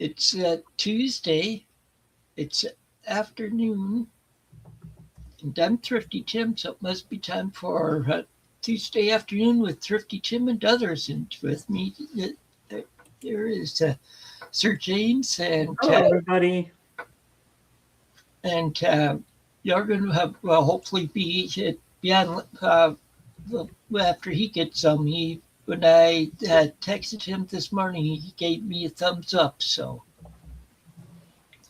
It's Tuesday. It's afternoon, and I'm Thrifty Tim, so it must be time for Tuesday afternoon with Thrifty Tim and others. And with me, there is Sir James, Hello, everybody. and you're going to have hopefully be on after he gets some. He when I texted him this morning, he gave me a thumbs up. So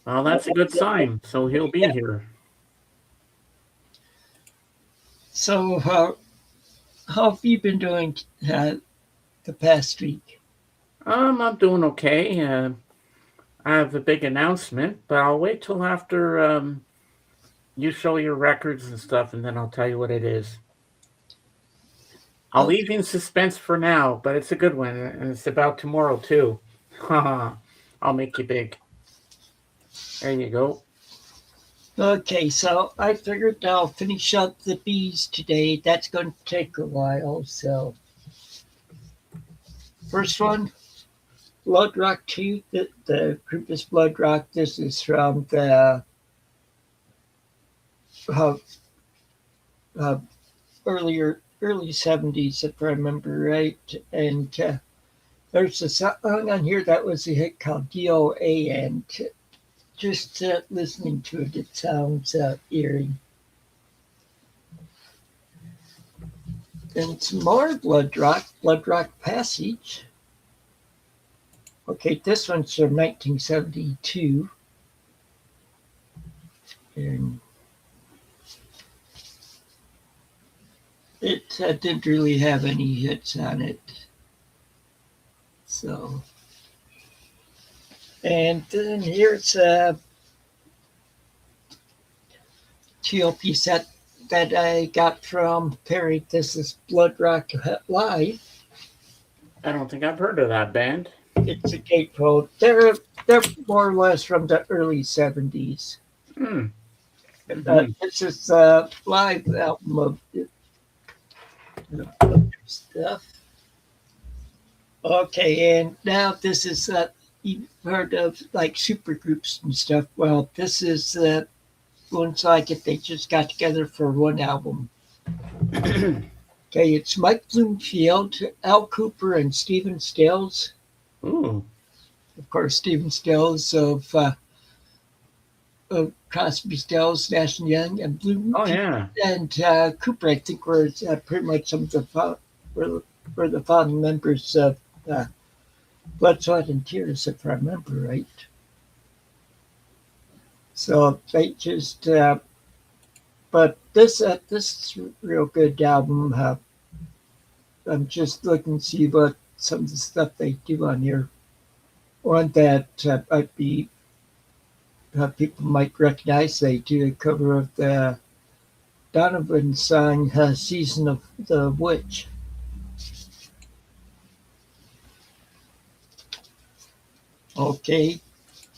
Well, that's a good sign. So he'll be yeah. here. So how have you been doing the past week? I'm doing okay. I have a big announcement, but I'll wait till after you show your records and stuff, and then I'll tell you what it is. I'll Oh, leave you in suspense for now, but it's a good one, and it's about tomorrow too. I'll make you big. There you go. okay, so I figured I'll finish up the bees today. That's going to take a while. So first one, Blood Rock 2. The group is Blood Rock. This is from the uh, uh, early 70s, if I remember right. And there's a song on here that was a hit called DOA, and just listening to it, it sounds eerie. And some more Blood Rock Passage. Okay, this one's from 1972. And it didn't really have any hits on it. So, and then here's a TLP set that I got from Perry. This is Blood Rock Live. I don't think I've heard of that band. It's a gatefold. They're more or less from the early 70s. Hmm. This is a live album of stuff. Okay, and now this is you've heard of like super groups and stuff. Well, this is ones like if they just got together for one album. Okay, it's Mike Bloomfield, Al Cooper, and Stephen Stills. Ooh. Of course, Stephen Stills of Crosby, Stills, Nash and Young, and Oh, Bloomfield yeah. and Cooper. I think were pretty much some of were the founding members of Blood, Sweat, and Tears, if I remember right. So they just, but this is a real good album. I'm just looking to see what some of the stuff they do on here. One that might be people might recognize. They do a cover of the Donovan song "Season of the Witch." Okay,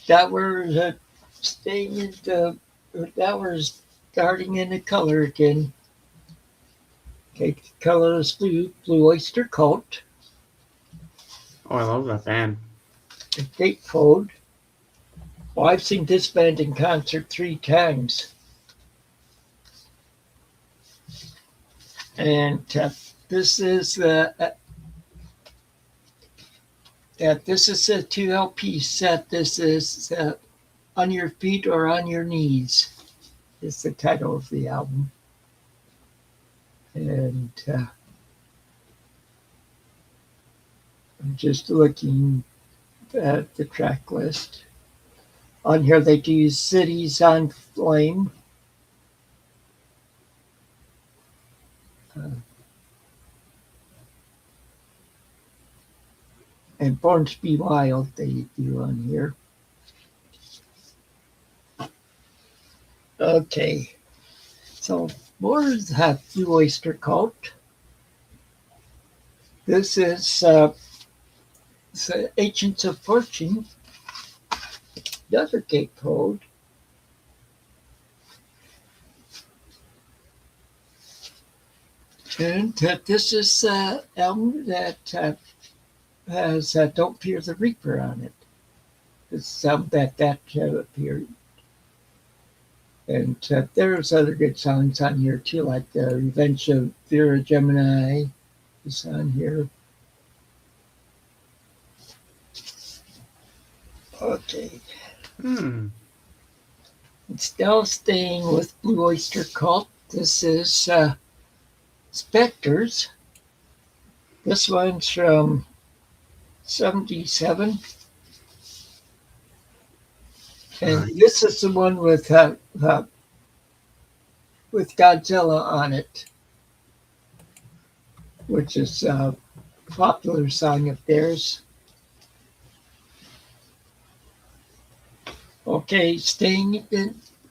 that was staying in the that was starting in the color again. Okay, color is Blue Oyster Cult, Oh, I love that band. the Gatefold. Well, I've seen this band in concert 3 times, and this is this is a 2 LP set. This is On Your Feet or On Your Knees is the title of the album. And I'm just looking at the track list. On here they do Cities on Flame. And Born to Be Wild they do on here. Okay. So more have Blue Oyster Cult. This is Agents of Fortune, another gatefold. And this is album that has Don't Fear the Reaper on it. the sound that period. And there's other good songs on here too, like the Revenge of Vera Gemini is on here. Okay. Hmm. Still staying with Blue Oyster Cult. This is Spectres. This one's from 77. And Right. this is the one with Godzilla on it, which is a popular song of theirs. Okay, staying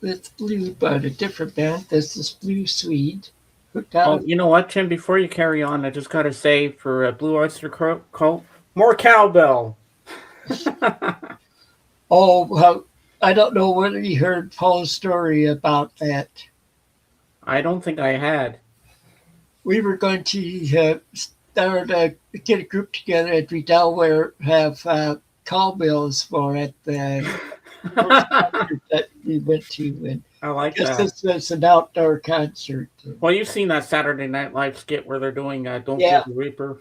with Blue, but a different band. This is Blue Swede. Hooked Oh, on. you know what, Tim? Before you carry on, I just got to say for Blue Oyster Cult, more cowbell. Oh, well, I don't know whether you heard Paul's story about that. I don't think I had. We were going to start get a group together at Redell have call bills for at the first I concert that we went to, and like just that. this was an outdoor concert. Well, you've seen that Saturday Night Live skit where they're doing "Don't Fear Yeah, the Reaper."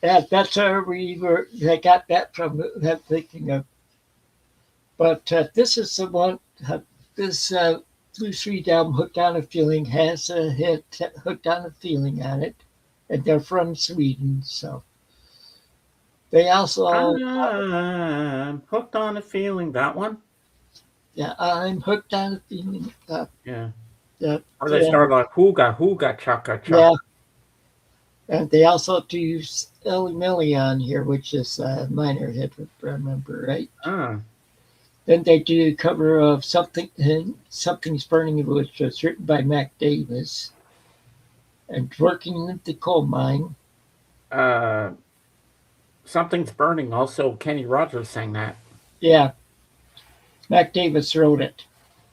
that's where we were. I got that from that thinking of. But this is the one. This Blue Street album, "Hooked on a Feeling," has a hit, "Hooked on a Feeling" on it, and they're from Sweden, so they also. I'm hooked on a feeling. That one. Yeah, I'm hooked on a feeling. Yeah. That, Or they start like hooga hooga chaka yeah, chaka. and they also do Ellie Millie on here, which is a minor hit, if I remember right. Ah. Then they do a cover of Something's Burning, which was written by Mac Davis, and Working in the Coal Mine. Uh. Something's burning. Also, Kenny Rogers sang that. Yeah, Mac Davis wrote it,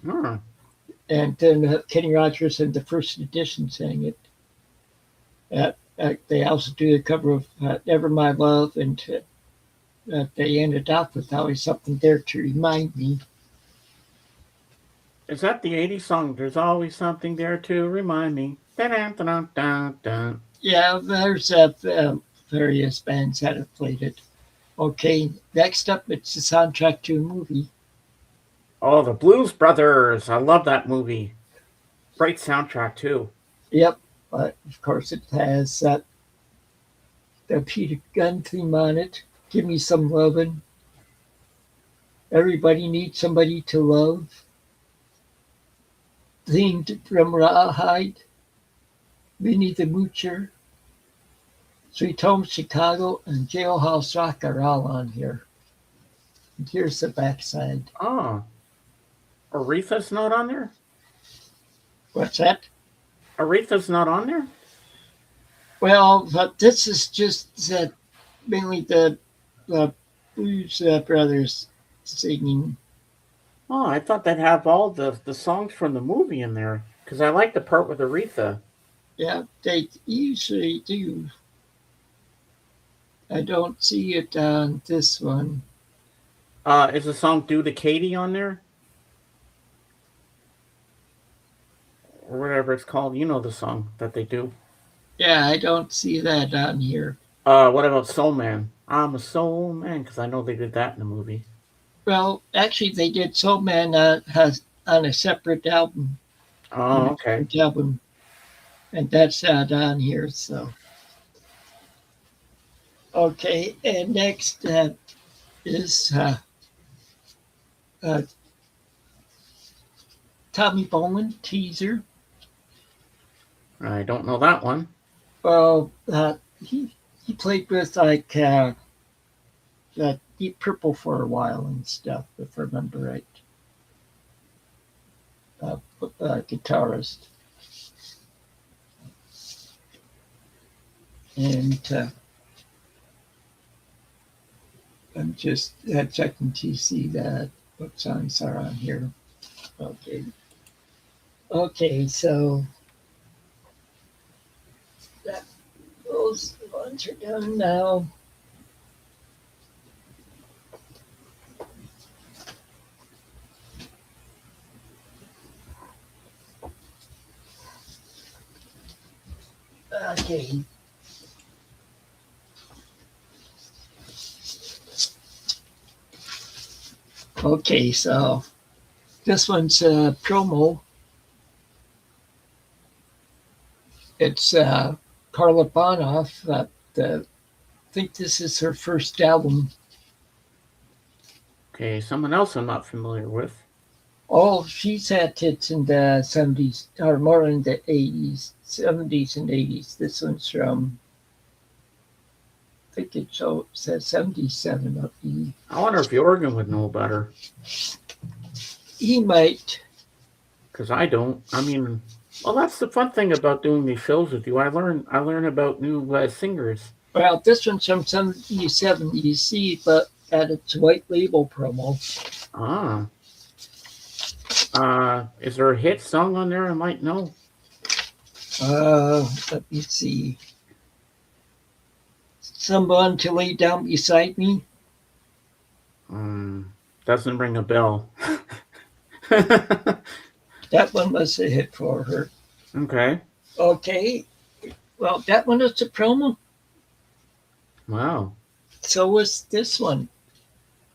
Hmm. and then Kenny Rogers in the first edition sang it. They also do a cover of Never My Love, and they ended up with Always Something There to Remind Me. Is that the '80s song? There's always something there to remind me. Dun-dun-dun-dun-dun. Yeah, there's various bands that have played it. Okay, next up, it's the soundtrack to a movie. Oh, the Blues Brothers. I love that movie. Great soundtrack, too. Yep, but of course it has the Peter Gunn theme on it. Give Me Some Lovin'. Everybody Needs Somebody to Love. Themed from Rawhide. Minnie the Moocher. Sweet Home Chicago, and Jailhouse Rock are all on here. And here's the backside. Oh, Aretha's not on there? What's that? Aretha's not on there? Well, but this is just mainly the Blues Brothers singing. Oh, I thought they'd have all the songs from the movie in there. Because I like the part with Aretha. Yeah, they usually do. I don't see it on this one. Is the song Due to Katie on there? Or whatever it's called. You know the song that they do. Yeah, I don't see that on here. What about Soul Man? I'm a Soul Man, because I know they did that in the movie. Well, actually, they did Soul Man has on a separate album. Oh, okay. Album, and that's not on here. So, okay, and next is uh, Tommy Boland, Teaser. I don't know that one. Well, he played with like Deep Purple for a while and stuff, if I remember right. Guitarist, and I'm just checking to see that what songs are on here. Okay, okay, so that those ones are done now. Okay. Okay, so this one's a promo. It's Carla Bonoff. I think this is her first album. Okay, someone else I'm not familiar with. Oh, she's had hits in the 70s, or more in the 80s, 70s and 80s. This one's from, I think it says 77 of the. I wonder if Jorgen would know better. He might. Because I don't. I mean, well, that's the fun thing about doing these shows with you. I learn about new singers. Well, this one's from 77, you see, but at its white label promo. Ah. Is there a hit song on there I might know? Let me see. Someone to lay down beside me. Doesn't ring a bell. That one was a hit for her. Okay. Okay. Well, that one is a promo. Wow. So was this one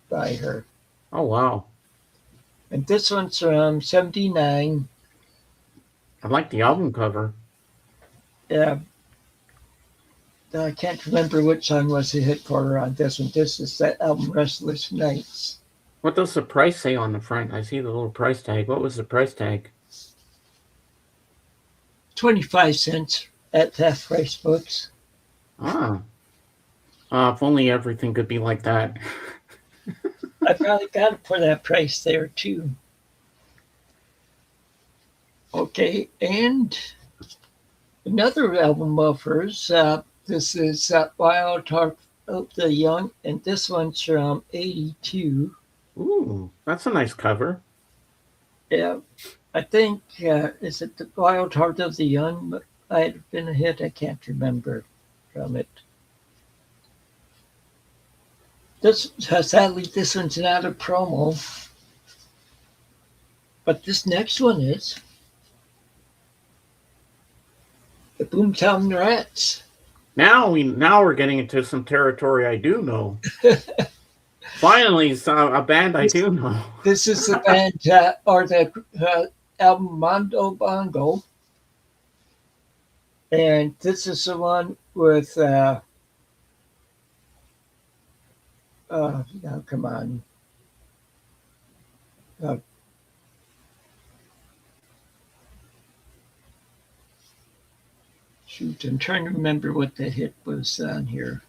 by her. Oh, wow. And this one's from 79. I like the album cover. Yeah. I can't remember which song was a hit for her on this one. This is that album, Restless Nights. What does the price say on the front? I see the little price tag. What was the price tag? 25 cents at half price books. Ah. If only everything could be like that. I probably got it for that price there too. Okay, and another album of hers. This is Wild Heart of the Young, and this one's from 82. Ooh, that's a nice cover. Yeah, I think, is it the Wild Heart of the Young? But might have been a hit. I can't remember from it. Sadly, this one's not a promo, but this next one is the Boomtown Rats. Now we're getting into some territory I do know. Finally, a band I do know. This is the band or the album Mondo Bongo, and this is the one with. Now come on. Shoot, I'm trying to remember what the hit was on here.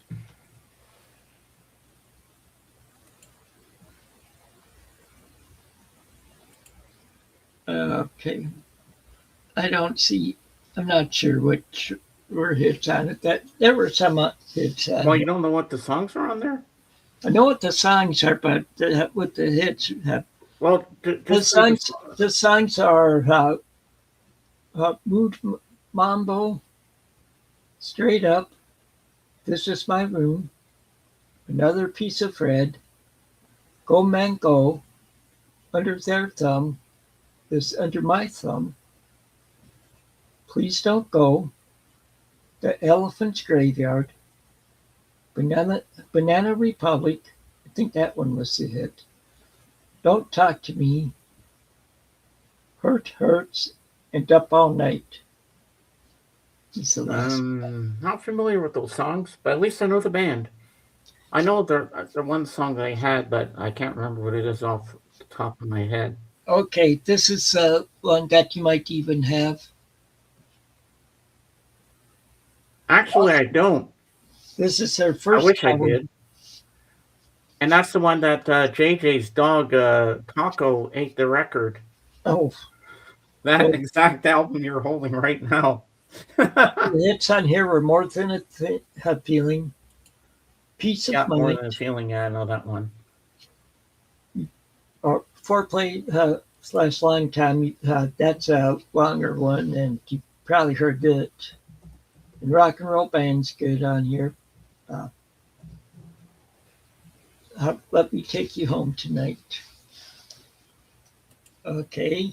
Okay. I don't see, I'm not sure which were hits on it. There were some hits on Well, it. you don't know what the songs are on there? I know what the songs are, but what the hits have. Well, The songs are Mood Mambo, Straight Up, This Is My Room, Another Piece of Red, Go Man Go, Under Their Thumb, This Under My Thumb, Please Don't Go, The Elephant's Graveyard, Banana Republic, I think that one was the hit, Don't Talk to Me, Hurt Hurts, and Up All Night. He's the last. Not familiar with those songs, but at least I know the band. I know the one song they had, but I can't remember what it is off the top of my head. Okay, this is one that you might even have. Actually, I don't. This is her first I wish album. I did. And that's the one that JJ's dog, Taco, ate the record. Oh. That exact album you're holding right now. The hits on here were More Than a Feeling, Peace of Mind. More Than a Feeling, yeah, I know that one. Or Foreplay / Long Time, that's a longer one, and you probably heard it. And Rock and Roll Band's good on here. Let Me Take You Home Tonight. Okay.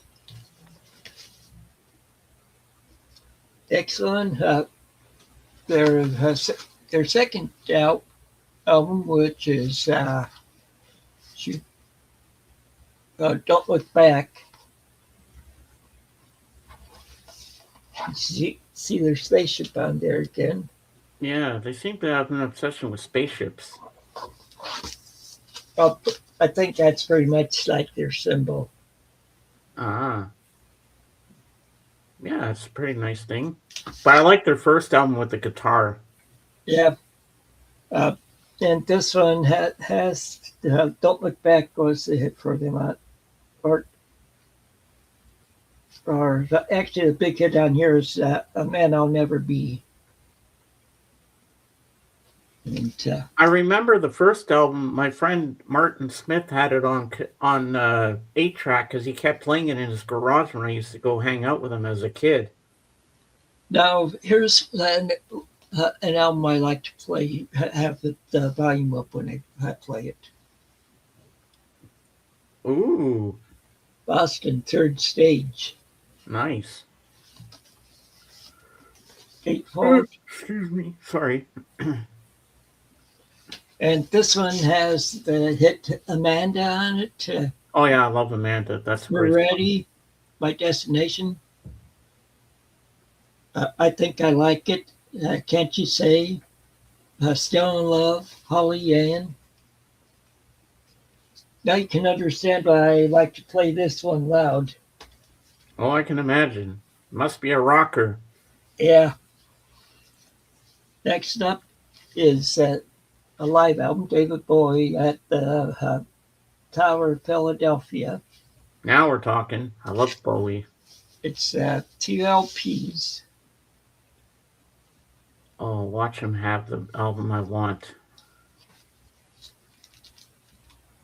Excellent. their their second album, which is shoot, "Don't Look Back." See their spaceship on there again. Yeah, they seem to have an obsession with spaceships. Well, I think that's very much like their symbol. Ah, yeah, it's a pretty nice thing. But I like their first album with the guitar. Yeah. Uh, and this one has "Don't Look Back" was a hit for them, or actually the big hit on here is "A Man I'll Never Be." And I remember the first album. My friend Martin Smith had it on 8-track because he kept playing it in his garage when I used to go hang out with him as a kid. now here's an album I like to play. Have the volume up when I play it. Ooh, Boston Third Stage, nice. Gatefold. Excuse me. Sorry. And this one has the hit Amanda on it. Oh yeah, I love Amanda. That's a We're great. Ready, My Destination. I think I like it. Can't You Say? Still in Love, Holly Ann. Now you can understand why I like to play this one loud. Oh, I can imagine. Must be a rocker. Yeah. Next up is a live album, David Bowie at the Tower of Philadelphia. Now we're talking. I love Bowie. It's 2 LPs. Oh, watch him have the album I want.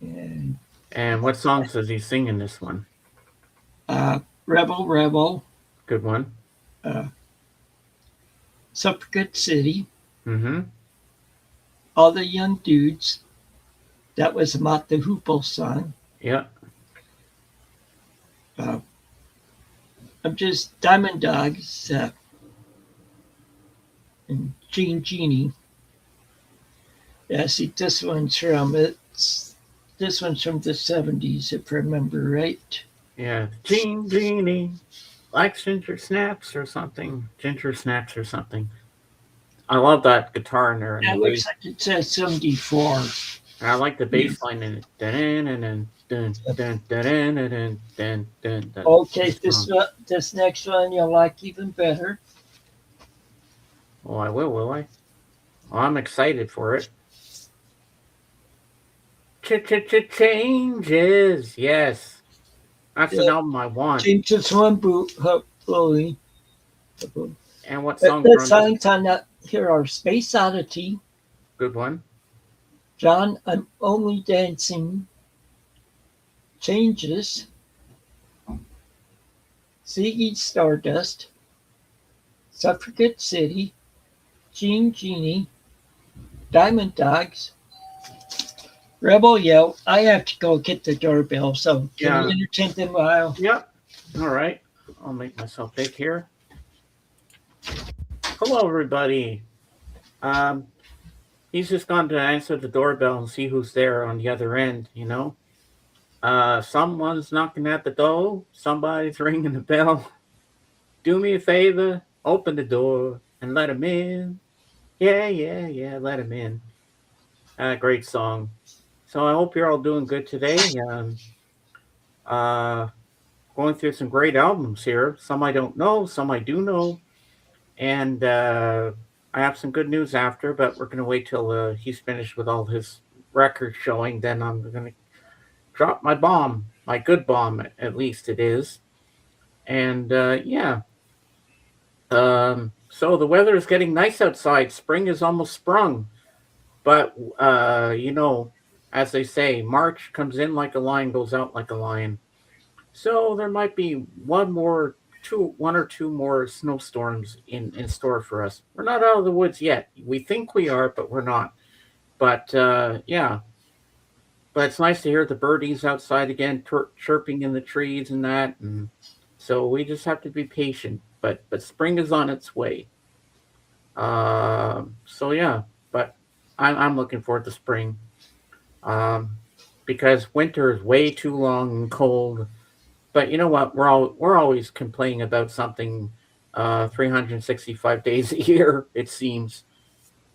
And And what songs does he sing in this one? Rebel Rebel, Good one. uh, Suffragette City, Mm-hmm. All the Young Dudes. That was about the Hoople song. Yeah. I'm just Diamond Dogs and Gene Genie. Yeah, see, this one's from the 70s, if I remember right. Yeah. Genie. Like ginger snaps or something. Ginger snaps or something. I love that guitar in there and Yeah, the it looks bass. like it says 74. I like the bass line in it. Dun, dun, dun, dun, dun, dun, dun, dun, dun, dun, dun. Okay, This this next one you'll like even better. Oh, I will I? Oh, I'm excited for it. Changes. Yes. That's an Yeah, album I want. James one Bowie. And what songs The are on this? songs on that here are Space Oddity, Good one. John, I'm Only Dancing, Changes, Ziggy Stardust, Suffragette City, Gene Genie, Diamond Dogs, Rebel Yell. I have to go get the doorbell, so can Yeah. you entertain them a while? Yep. All right. I'll make myself big here. Hello, everybody. Um, he's just gone to answer the doorbell and see who's there on the other end, you know? Someone's knocking at the door. Somebody's ringing the bell. Do me a favor, open the door and let him in. Yeah, let him in. Great song. So I hope you're all doing good today. Uh, Going through some great albums here. Some I don't know, some I do know. And I have some good news after, but we're going to wait till he's finished with all his records showing. Then I'm going to drop my bomb, my good bomb, at least it is. And yeah. So the weather is getting nice outside. Spring is almost sprung. But, as they say, March comes in like a lion, goes out like a lion. So there might be one or two more snowstorms in store for us. We're not out of the woods yet. We think we are, but we're not. But yeah, but it's nice to hear the birdies outside again, chirping in the trees and that. And so we just have to be patient. But spring is on its way. So yeah, but I'm looking forward to spring. Um, because winter is way too long and cold. But you know what? We're always complaining about something. 365 days a year, it seems.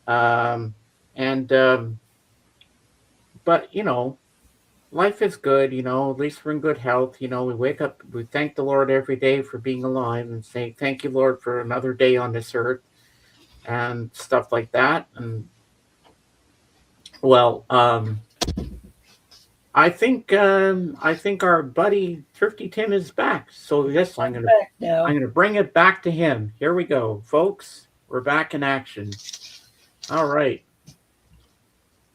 Um, and but life is good. At least we're in good health. We wake up, we thank the Lord every day for being alive, and say thank you, Lord, for another day on this earth and stuff like that. And well, I think our buddy Thrifty Tim is back. So yes, I'm I'm gonna back I'm now. gonna bring it back to him. Here we go, folks. We're back in action. All right.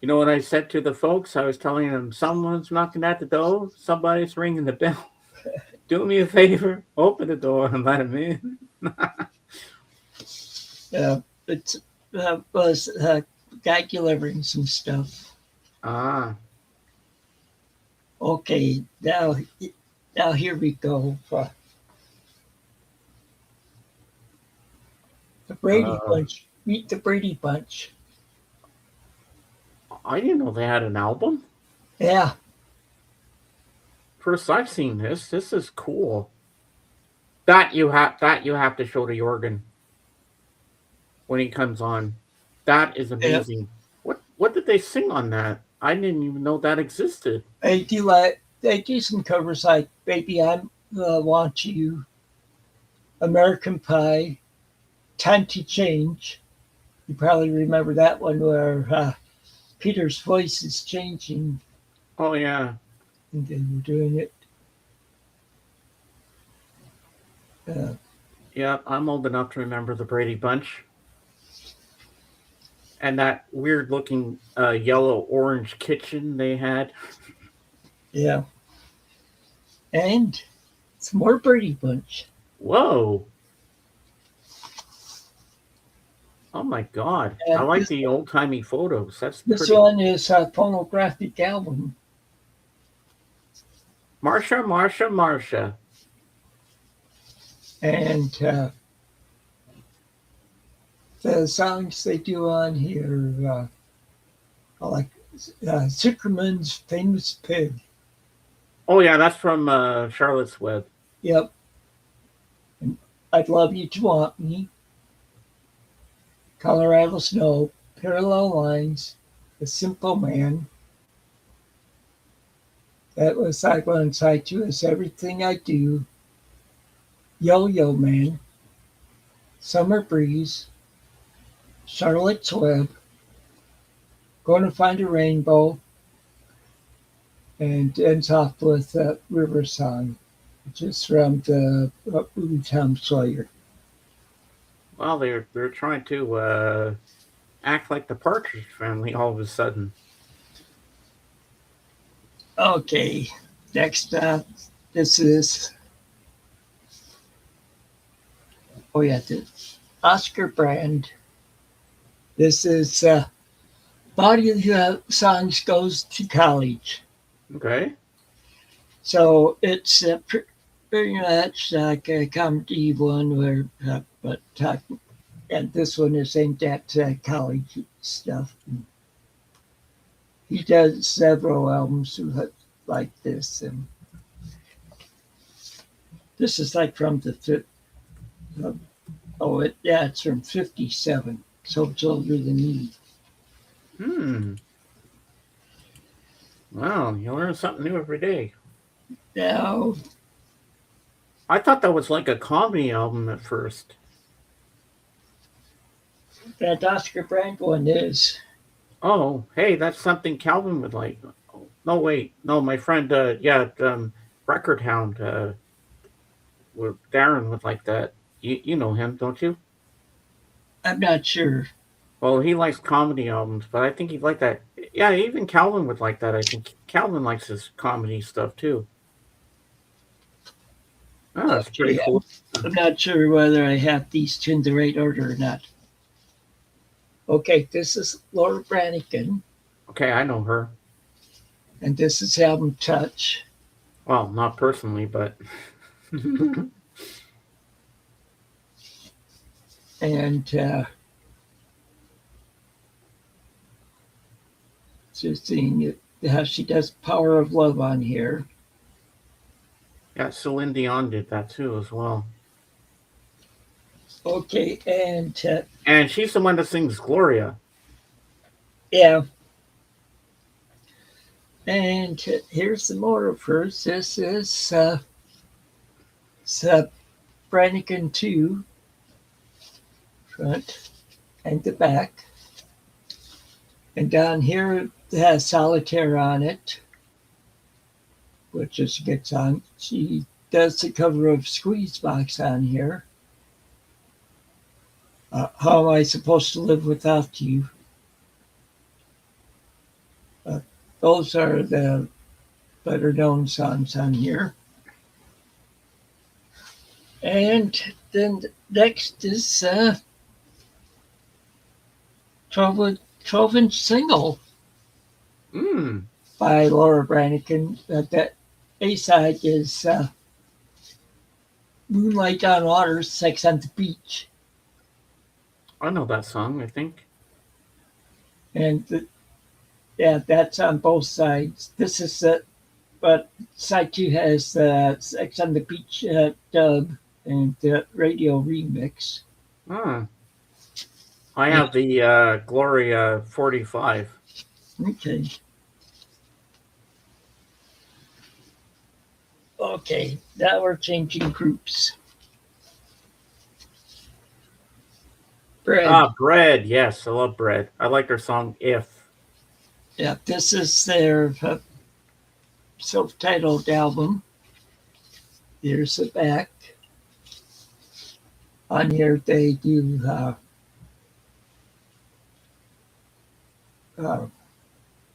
You know what I said to the folks? I was telling them someone's knocking at the door, somebody's ringing the bell. Do me a favor, open the door and let them in. It's was guy delivering some stuff. Ah, Okay, now here we go. The Brady uh, Bunch. Meet the Brady Bunch. I didn't know they had an album. Yeah, First I've seen this. This is cool. That you have to show to Jorgen when he comes on. That is yeah. amazing. What did they sing on that? I didn't even know that existed. They do some covers like "Baby I Want You," "American Pie," "Time to Change." You probably remember that one where Peter's voice is changing, Oh yeah. and they were doing it. Uh, Yeah, I'm old enough to remember the Brady Bunch and that weird looking yellow orange kitchen they had. yeah, and some more Brady Bunch. Whoa. Oh my god. I And like the old timey photos. That's this pretty. one is a phonographic album, Marsha, Marsha, Marsha. and the songs they do on here, are like Zuckerman's Famous Pig. Oh yeah, that's from Charlotte's Web. Yep, and I'd Love You to Want Me, Colorado Snow, Parallel Lines, A Simple Man. That was side one, side two is Everything I Do, Yo Yo Man, Summer Breeze, Charlotte's Web, Gonna Find a Rainbow, and ends off with River Song, which is from the movie Tom Sawyer. Well, they're trying to act like the Partridge Family all of a sudden. Okay, next up, this is, oh yeah, this Oscar Brand. This is Body of the Songs Goes to College. Okay. So it's pretty much like a comedy one where, and this one is aimed at college stuff. He does several albums like this, and this is like from uh, it's from '57, so it's older than me. Hmm. Wow, you learn something new every day. Now I thought that was like a comedy album at first. that Oscar Brand one is, Oh, hey, that's something Calvin would like. Oh, no, wait, no, my friend, Record Hound, Darren would like that. You know him, don't you? I'm not sure. Well, he likes comedy albums, but I think he'd like that. Yeah, even Calvin would like that. I think Calvin likes his comedy stuff too. Oh, that's pretty Okay, cool. I'm not sure whether I have these two in the right order or not. Okay, this is Laura Branigan, Okay, I know her. and this is album Touch. Well, not personally, but And Just seeing it, how she does Power of Love on here. Yeah, Celine Dion did that too as well. Okay, and And she's the one that sings Gloria. yeah, and here's some more of hers. This is Brannigan 2, front and the back. And down here it has Solitaire on it, which is a good song. She does the cover of Squeeze Box on here. How Am I Supposed to Live Without You? Uh, those are the better known songs on here. And then next is 12-inch single Mm, by Laura Branigan. That A side is Moonlight on Water, Sex on the Beach. I know that song, I think. And yeah, that's on both sides. This is but side two has Sex on the Beach dub and the radio remix. Ah, I Yeah. have the Gloria 45. Okay. Okay, now we're changing groups. Bread. Ah, Bread. Yes, I love Bread. I like their song If. Yeah, this is their self-titled album. Here's the back. On here they do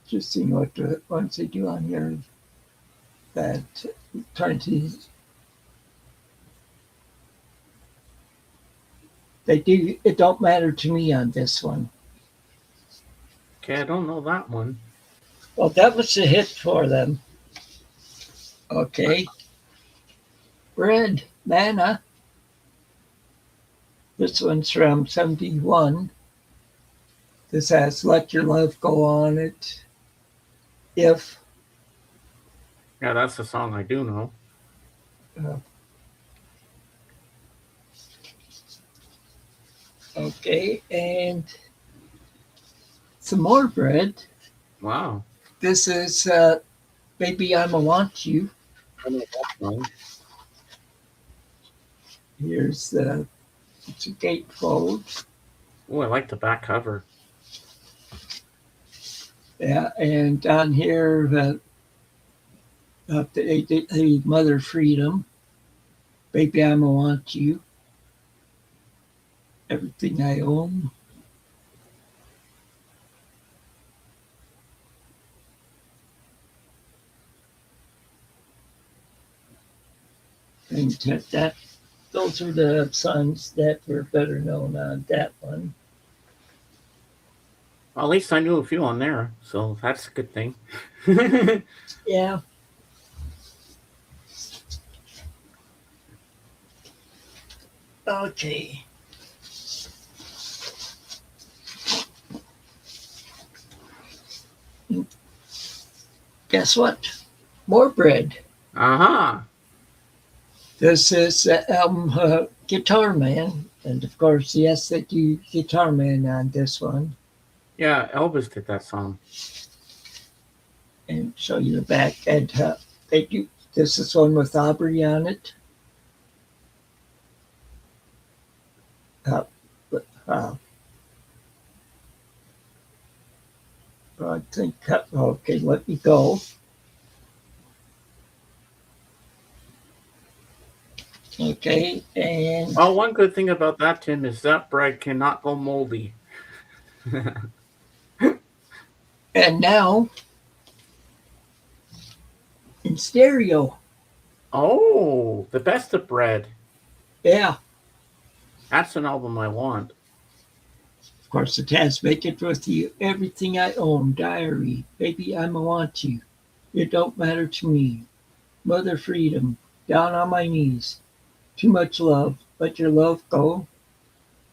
just seeing what the ones they do on here. That trying to they do It Don't Matter to Me on this one. Okay, I don't know that one. Well, that was a hit for them. Okay. Bread, Manna. This one's from 71. This has Let Your Love Go On It. If. Yeah, that's the song I do know. Uh, okay, and some more Bread. Wow. This is Baby I'ma Want You. I know that song. Here's it's a gatefold. Oh, I like the back cover. Yeah, and down here, the Mother Freedom, Baby I'ma Want You, Everything I Own. And those are the songs that were better known on that one. Well, at least I knew a few on there, so that's a good thing. Yeah. Okay. Guess what? More Bread. Uh-huh. This is the album Guitar Man. And of course, yes, they do Guitar Man on this one. Yeah, Elvis did that song. And show you the back. And they do. This is one with Aubrey on it. I think. Okay, let me go. Okay, and Oh, one good thing about that, Tim, is that bread cannot go moldy. now in stereo. Oh, the best of bread. Yeah, That's an album I want. of course it has Make It With You, Everything I Own, Diary, Baby I'ma Want You, It Don't Matter to Me, Mother Freedom, Down on My Knees, Too Much Love, Let Your Love Go,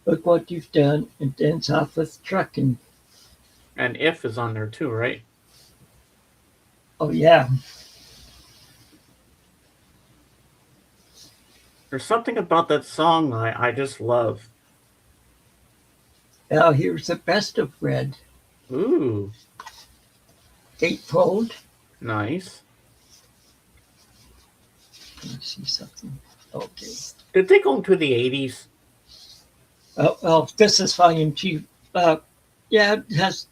Look What You've Done, and Dance Off with Truckin'. And If is on there too, right? Oh yeah. There's something about that song I just love. Now here's the best of Red. Ooh, Gatefold. nice. Let me see something. Okay. Did they go into the 80s? Oh, well, this is volume two. Yeah, it has,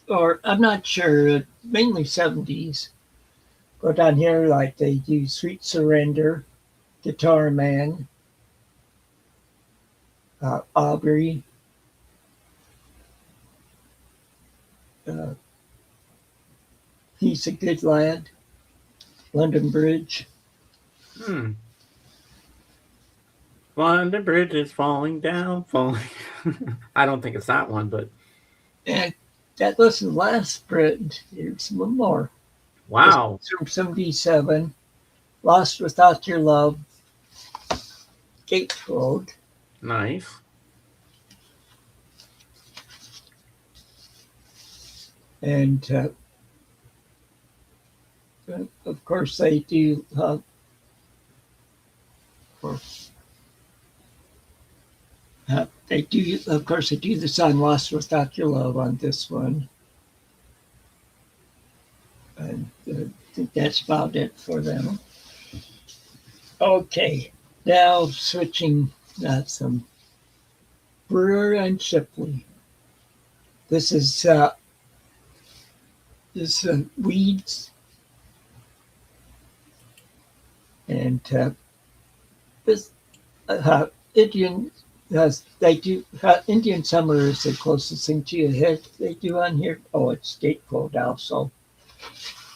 or I'm not sure, mainly 70s. Go down here, like they do Sweet Surrender, Guitar Man, Aubrey, uh, He's a Good Lad, London Bridge. Hmm. London Bridge is falling down, falling. I don't think it's that one, but And that wasn't the last spread. Here's one more. This wow, is from 77, Lost Without Your Love, Gatefold. nice. And of course, they do. For, they do. Of course, they do the song "Lost Without Your Love" on this one, and I think that's about it for them. Okay, now switching some Brewer and Shipley. This is Weeds, and this Indian. They do Indian Summer is the closest thing to a hit they do on here. Oh, it's Gatefold also,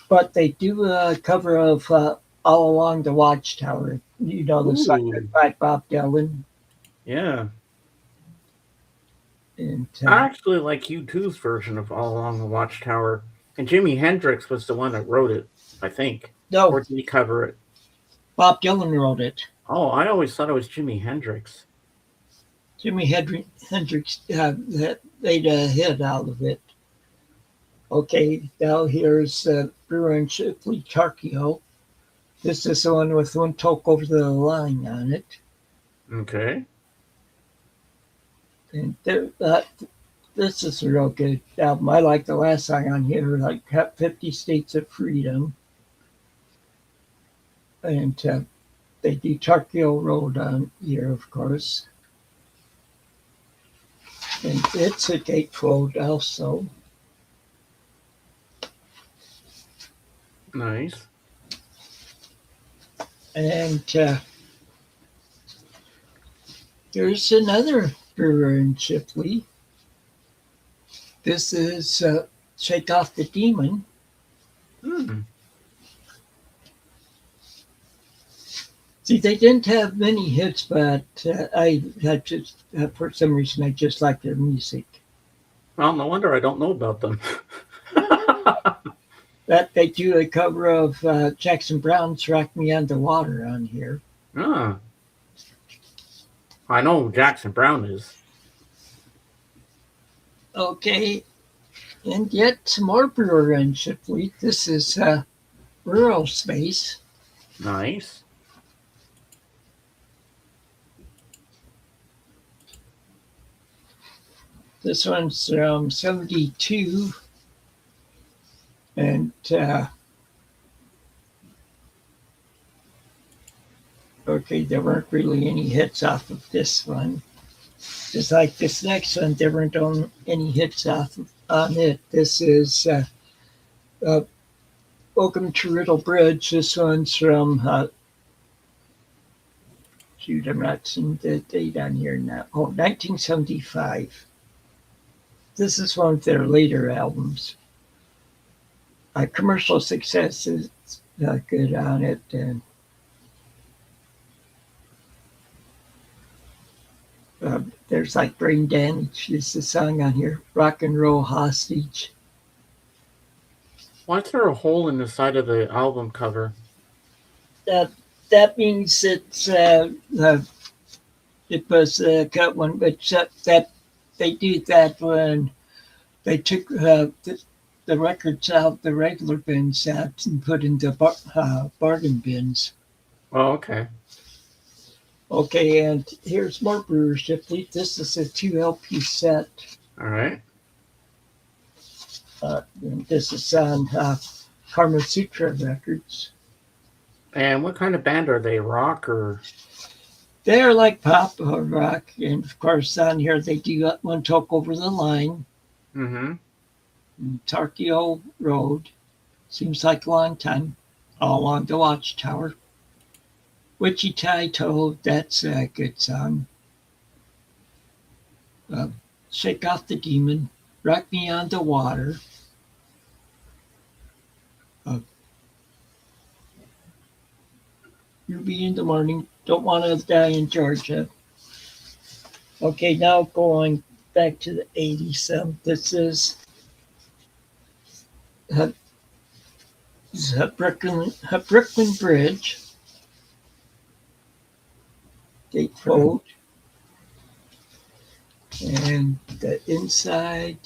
but they do a cover of "All Along the Watchtower." You know the song Ooh, by Bob Dylan, yeah. and I actually like U2's version of All Along the Watchtower, and Jimi Hendrix was the one that wrote it, I think, no, or did he cover it? Bob Dylan wrote it. Oh, I always thought it was Jimi Hendrix. Hendrix made a hit out of it. Okay, now here's Brewer and Shipley Tarkio. This is the one with "One Toke Over the Line" on it. Okay, And this is a real good album. I like the last song on here, like 50 States of Freedom. And they do Tarkio Road on here, of course. And it's a gatefold also. nice. And there's another Brewer and Shipley. This is Shake Off the Demon. Hmm. See, they didn't have many hits, but I had just, for some reason, I just like their music. Well, no wonder I don't know about them. That they do a cover of Jackson Brown's "Rock Me Underwater" on here. Ah, I know who Jackson Brown is. Okay, and yet some more Brewer and Shipley. This is Rural Space. Nice. This one's from 72, and okay, there weren't really any hits off of this one. Just like this next one, there weren't any hits off on it. This is uh, "Welcome to Riddle Bridge." This one's from shoot, I'm not seeing the date on here now. Oh, 1975. This is one of their later albums. Commercial success is good on it, and there's like "Brain Damage" is the song on here. "Rock and Roll Hostage." Why is there a hole in the side of the album cover? That that means it was a cut one, but that they do that when they took the records out the regular bins out and put into bargain bins. Oh, okay. Okay, and here's more Brewer Shipley. This is a 2 LP set. All right. And this is on Karma Sutra Records. And what kind of band are they? Rock or? They're like pop or rock, and of course on here they do one took over the line. Mm-hmm. Tokyo Road. Seems like a long time. All along the Watchtower. Wichita Toe, that's a good song. Shake Off the Demon. Rock Me on the Water. Ruby in the Morning. Don't Want to Die in Georgia. Okay, now going back to the 80s. This is Brooklyn Bridge. Gate Road. And the inside.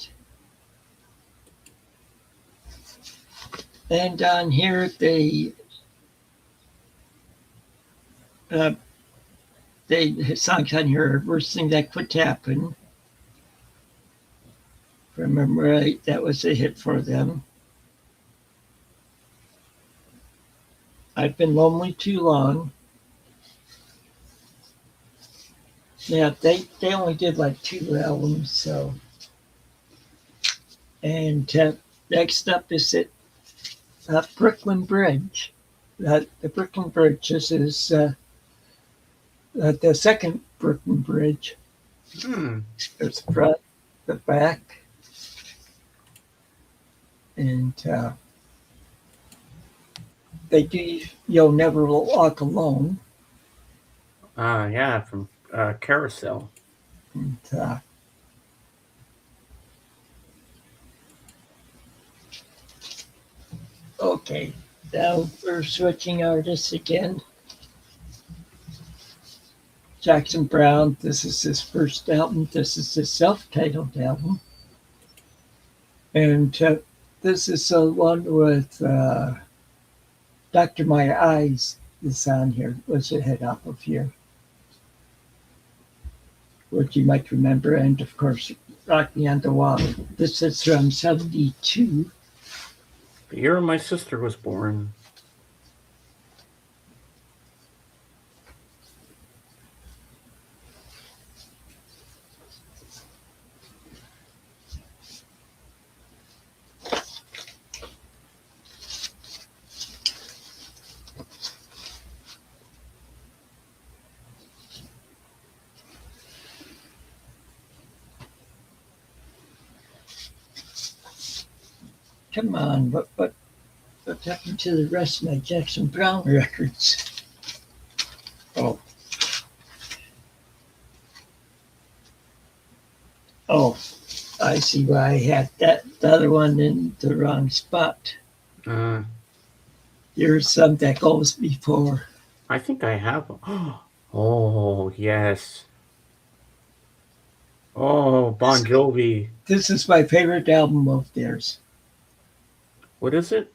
And on here the songs on here, Worst Thing That Could Happen. If I remember right, that was a hit for them. I've Been Lonely Too Long. Yeah, they only did like 2 albums, so. And next up is it Brooklyn Bridge. The Brooklyn Bridge, this is the second Brooklyn Bridge. There's the front, the back, and they do You'll Never Walk Alone. Yeah, from Carousel. And, okay, now we're switching artists again. Jackson Browne, this is his first album. This is his self-titled album. And this is the one with Dr. My Eyes is on here. Was a hit off of here, which you might remember. And of course, Rock Me on the Water. This is from 72. The year my sister was born. Come on, what happened to the rest of my Jackson Browne records? Oh, I see why I had the other one in the wrong spot. Here's some that goes before. I think I have. Oh, yes. Oh, Bon Jovi. This is my favorite album of theirs. What is it?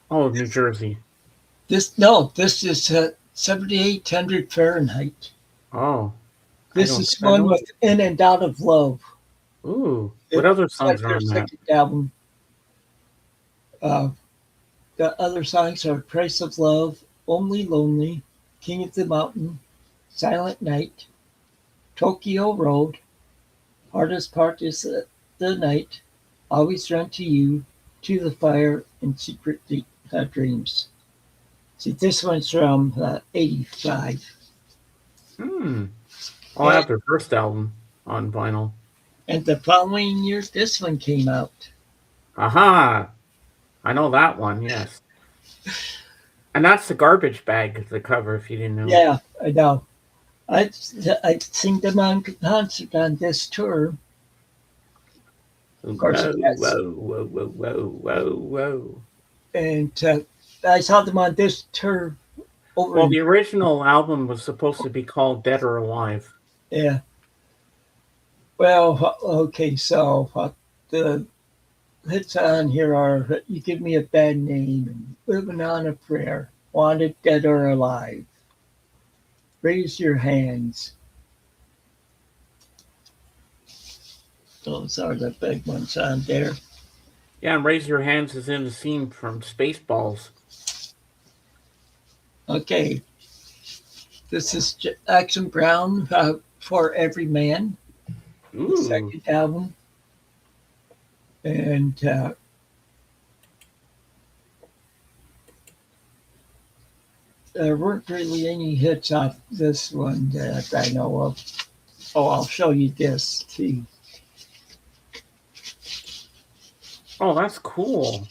Oh, New Jersey. This is 7800 Fahrenheit. Oh. This is one with In and Out of Love. Ooh. What other songs are on that? Second album. The other songs are Price of Love, Only Lonely, King of the Mountain, Silent Night, Tokyo Road, Hardest Part is the Night, Always Run to You, To the Fire, and Secret Dreams. See, this one's from 85. I'll have their first album on vinyl. And the following year, this one came out. Aha! I know that one, yes. And that's the Garbage Bag, the cover, if you didn't know. Yeah, I know. I'd seen them on concert on this tour. Of course, whoa. And I saw them on this tour. Well, the original album was supposed to be called Dead or Alive. Yeah. Well, okay, so the hits on here are You Give Me a Bad Name and Living on a Prayer, Wanted Dead or Alive, Raise Your Hands. Those are the big ones on there. Yeah, and Raise Your Hands is in the scene from Spaceballs. Okay, this is Jackson Brown, For Every Man, the Ooh. second album. And there weren't really any hits off this one that I know of. Oh, I'll show you this too. Oh, that's cool.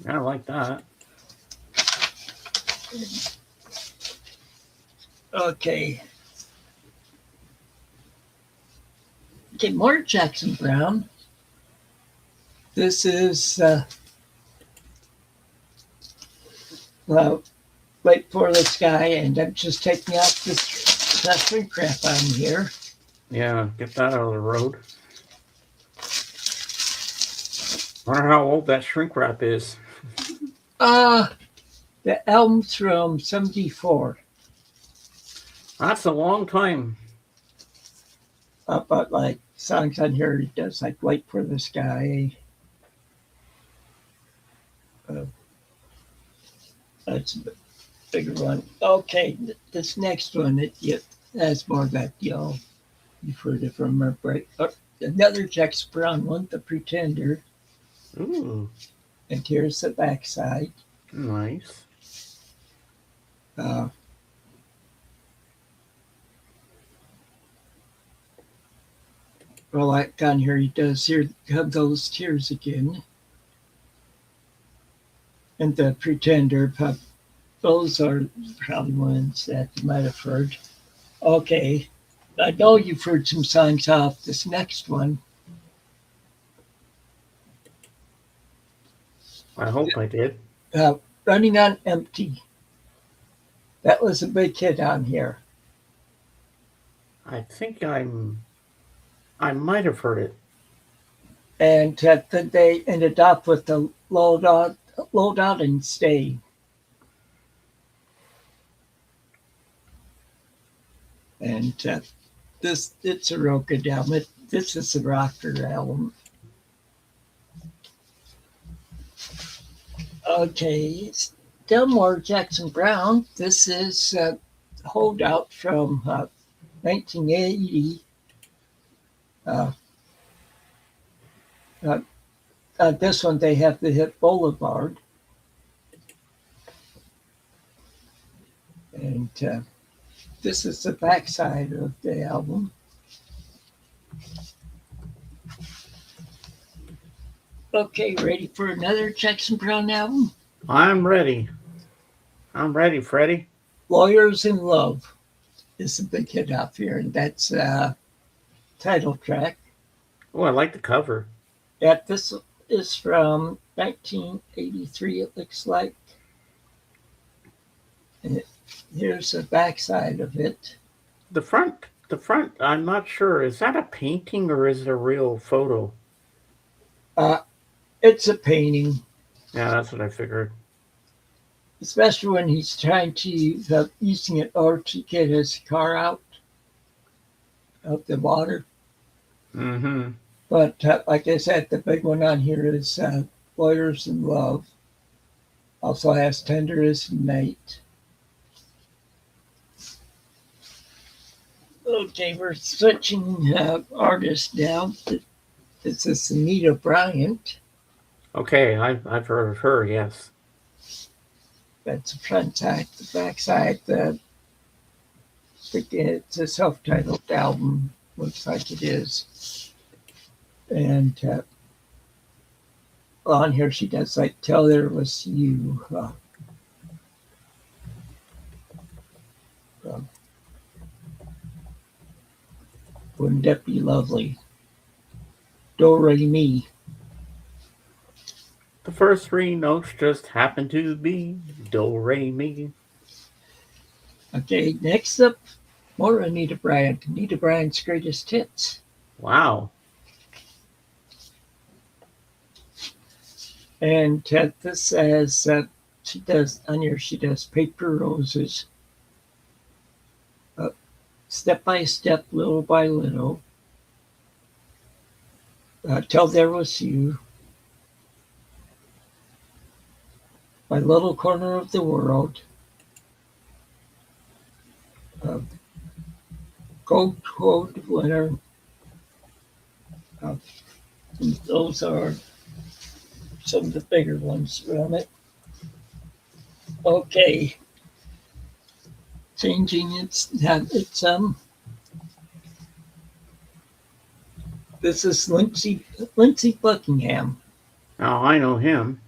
Yeah, I like that. Okay. Okay, more Jackson Brown. This is Wait for the Sky, and I'm just taking out this shrink crap on here. Yeah, get that out of the road. Wonder how old that shrink wrap is. The album's from '74. That's a long time. But like songs on here, he does like Wait for the Sky. Uh, that's a bigger one. Okay, this next one, that's more of that, you've heard it from our break. Another Jackson Brown one, The Pretender. Ooh, And here's the backside. nice. Uh, well, like down here, he does here have those tears again. And The Pretender, those are probably ones that you might have heard. Okay, I know you've heard some songs off this next one. I hope I did. Running on Empty. That was a big hit on here. I think I might have heard it. And then they ended up with the Load Out and Stay. And it's a real good album. This is a rocker album. Okay, Delmore Jackson Brown. This is Holdout from 1980. Uh, this one they have the hit Boulevard. And this is the backside of the album. Okay, ready for another Jackson Brown album? I'm ready. I'm ready, Freddie. Lawyers in Love is a big hit off here, and that's title track. Oh, I like the cover. Yeah, this is from 1983, it looks like. And here's the backside of it. The front, I'm not sure. Is that a painting or is it a real photo? It's a painting, Yeah, that's what I figured. especially when he's trying to using it or to get his car out of the water. Mm-hmm. But like I said, the big one on here is Lawyers in Love. Also has Tender as Night. Okay, we're switching artists now. This is Anita Bryant. Okay, I've heard of her. Yes. That's the front side. The back side, it's a self-titled album. Looks like it is. And on here she does like Tell There Was You. Wouldn't that be lovely? Do Re Mi. The first three notes just happen to be do, re, mi. Okay, next up, more Anita Bryant. Anita Bryant's greatest hits. Wow. And this says she does on here. She does paper roses, step by step, little by little. Till there was you, my little corner of the world. Uh, Gold cold winter. Uh, those are some of the bigger ones around it. Okay, changing its this is Lindsey Buckingham. Oh, I know him.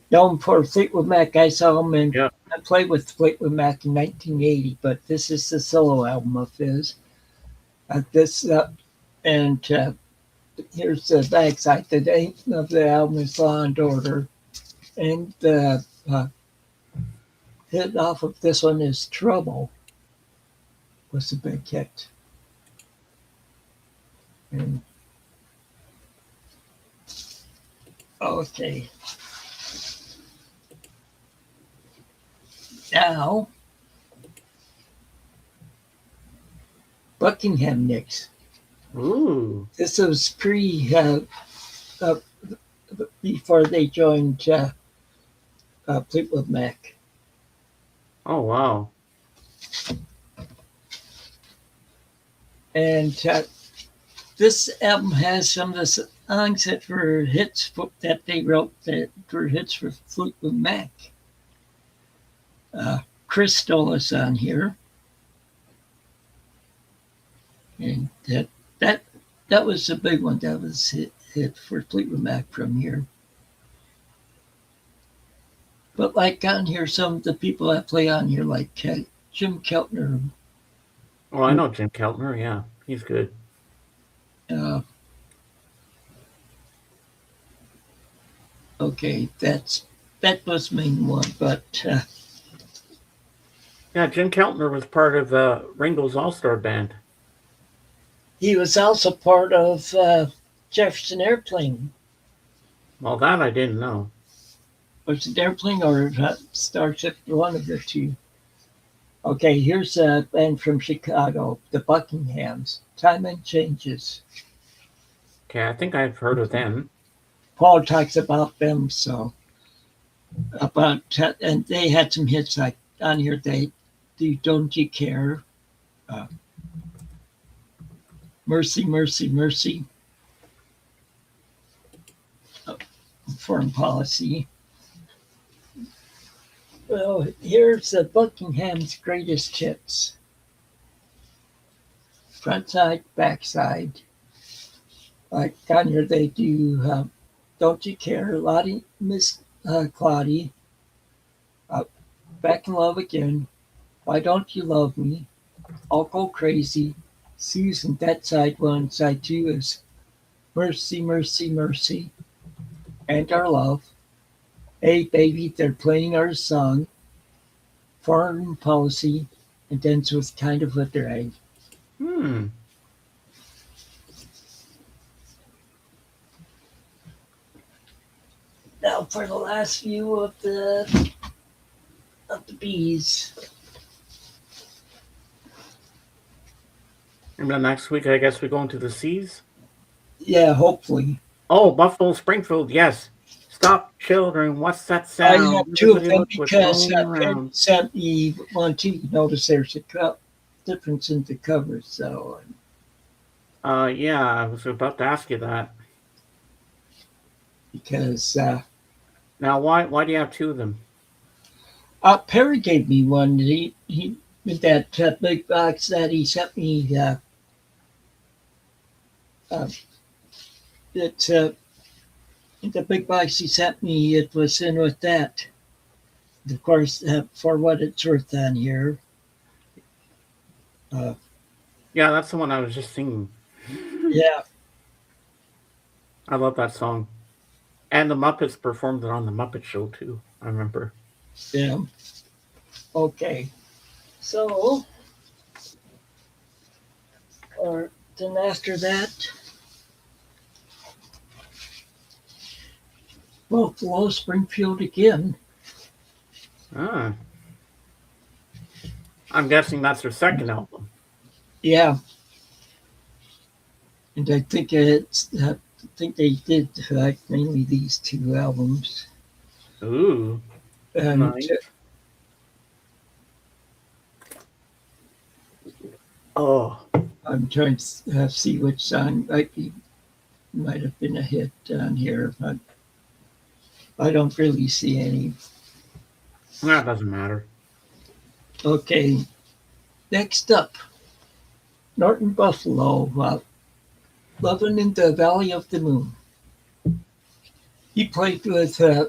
Known for Fleetwood Mac. I saw him in Yeah. I played with Fleetwood Mac in 1980, but this is the solo album of his. This and here's the backside. The name of the album is Law and Order, and the hit off of this one is Trouble. Was a big hit. And okay, now Buckingham Nicks. Ooh. This was uh, before they joined Fleetwood Mac. Oh, wow. And this album has some of the songs that were hits that they wrote that were hits for Fleetwood Mac. Crystal is on here, and that was a big one. That was hit for Fleetwood Mac from here. But like on here, some of the people that play on here, like Jim Keltner. Oh, I know Jim Keltner. Yeah, he's good. Uh, okay, that was main one, but Yeah, Jim Keltner was part of Ringo's All-Star Band. he was also part of Jefferson Airplane. Well, that I didn't know. Was it Airplane or Starship? One of the two. Okay, here's a band from Chicago, the Buckinghams. Time and Changes. Okay, I think I've heard of them. Paul talks about them, so and they had some hits like on here. They do Don't You Care, uh, Mercy, Mercy, Mercy, Foreign Policy. Well, here's the Buckingham's greatest hits. Front side, back side. Like on here, they do Don't You Care, Lottie, Miss Claudie, Back in Love Again, Why Don't You Love Me, I'll Go Crazy, Susan, that side one, side two is Mercy, Mercy, Mercy, and Our Love. Hey Baby, They're Playing Our Song, Foreign Policy, and ends with Kind of a Drag. Hmm. Now for the last few of the bees. And then next week, I guess we go into the seas. Yeah, hopefully. Oh, Buffalo Springfield, yes. Stop, children. What's that I sound? have two of Everybody them look what's because going Ed around. sent me one too. Notice there's a difference in the cover, so Yeah, I was about to ask you that. because Now, why do you have two of them? Perry gave me one. He with that big box that he sent me. Uh, that the big box he sent me, it was in with that. Of course, for what it's worth on here. Yeah, that's the one I was just singing. Yeah, I love that song. And the Muppets performed it on the Muppet Show too. I remember. yeah. Okay. So, or then after that, Buffalo Springfield again. Ah, I'm guessing that's their second album. Yeah, and I think they did like mainly these two albums. Ooh, And nice. Oh, I'm trying to see which song might have been a hit on here, but I don't really see any. that doesn't matter. Okay, next up, Norton Buffalo, "Lovin' in the Valley of the Moon." He played with uh,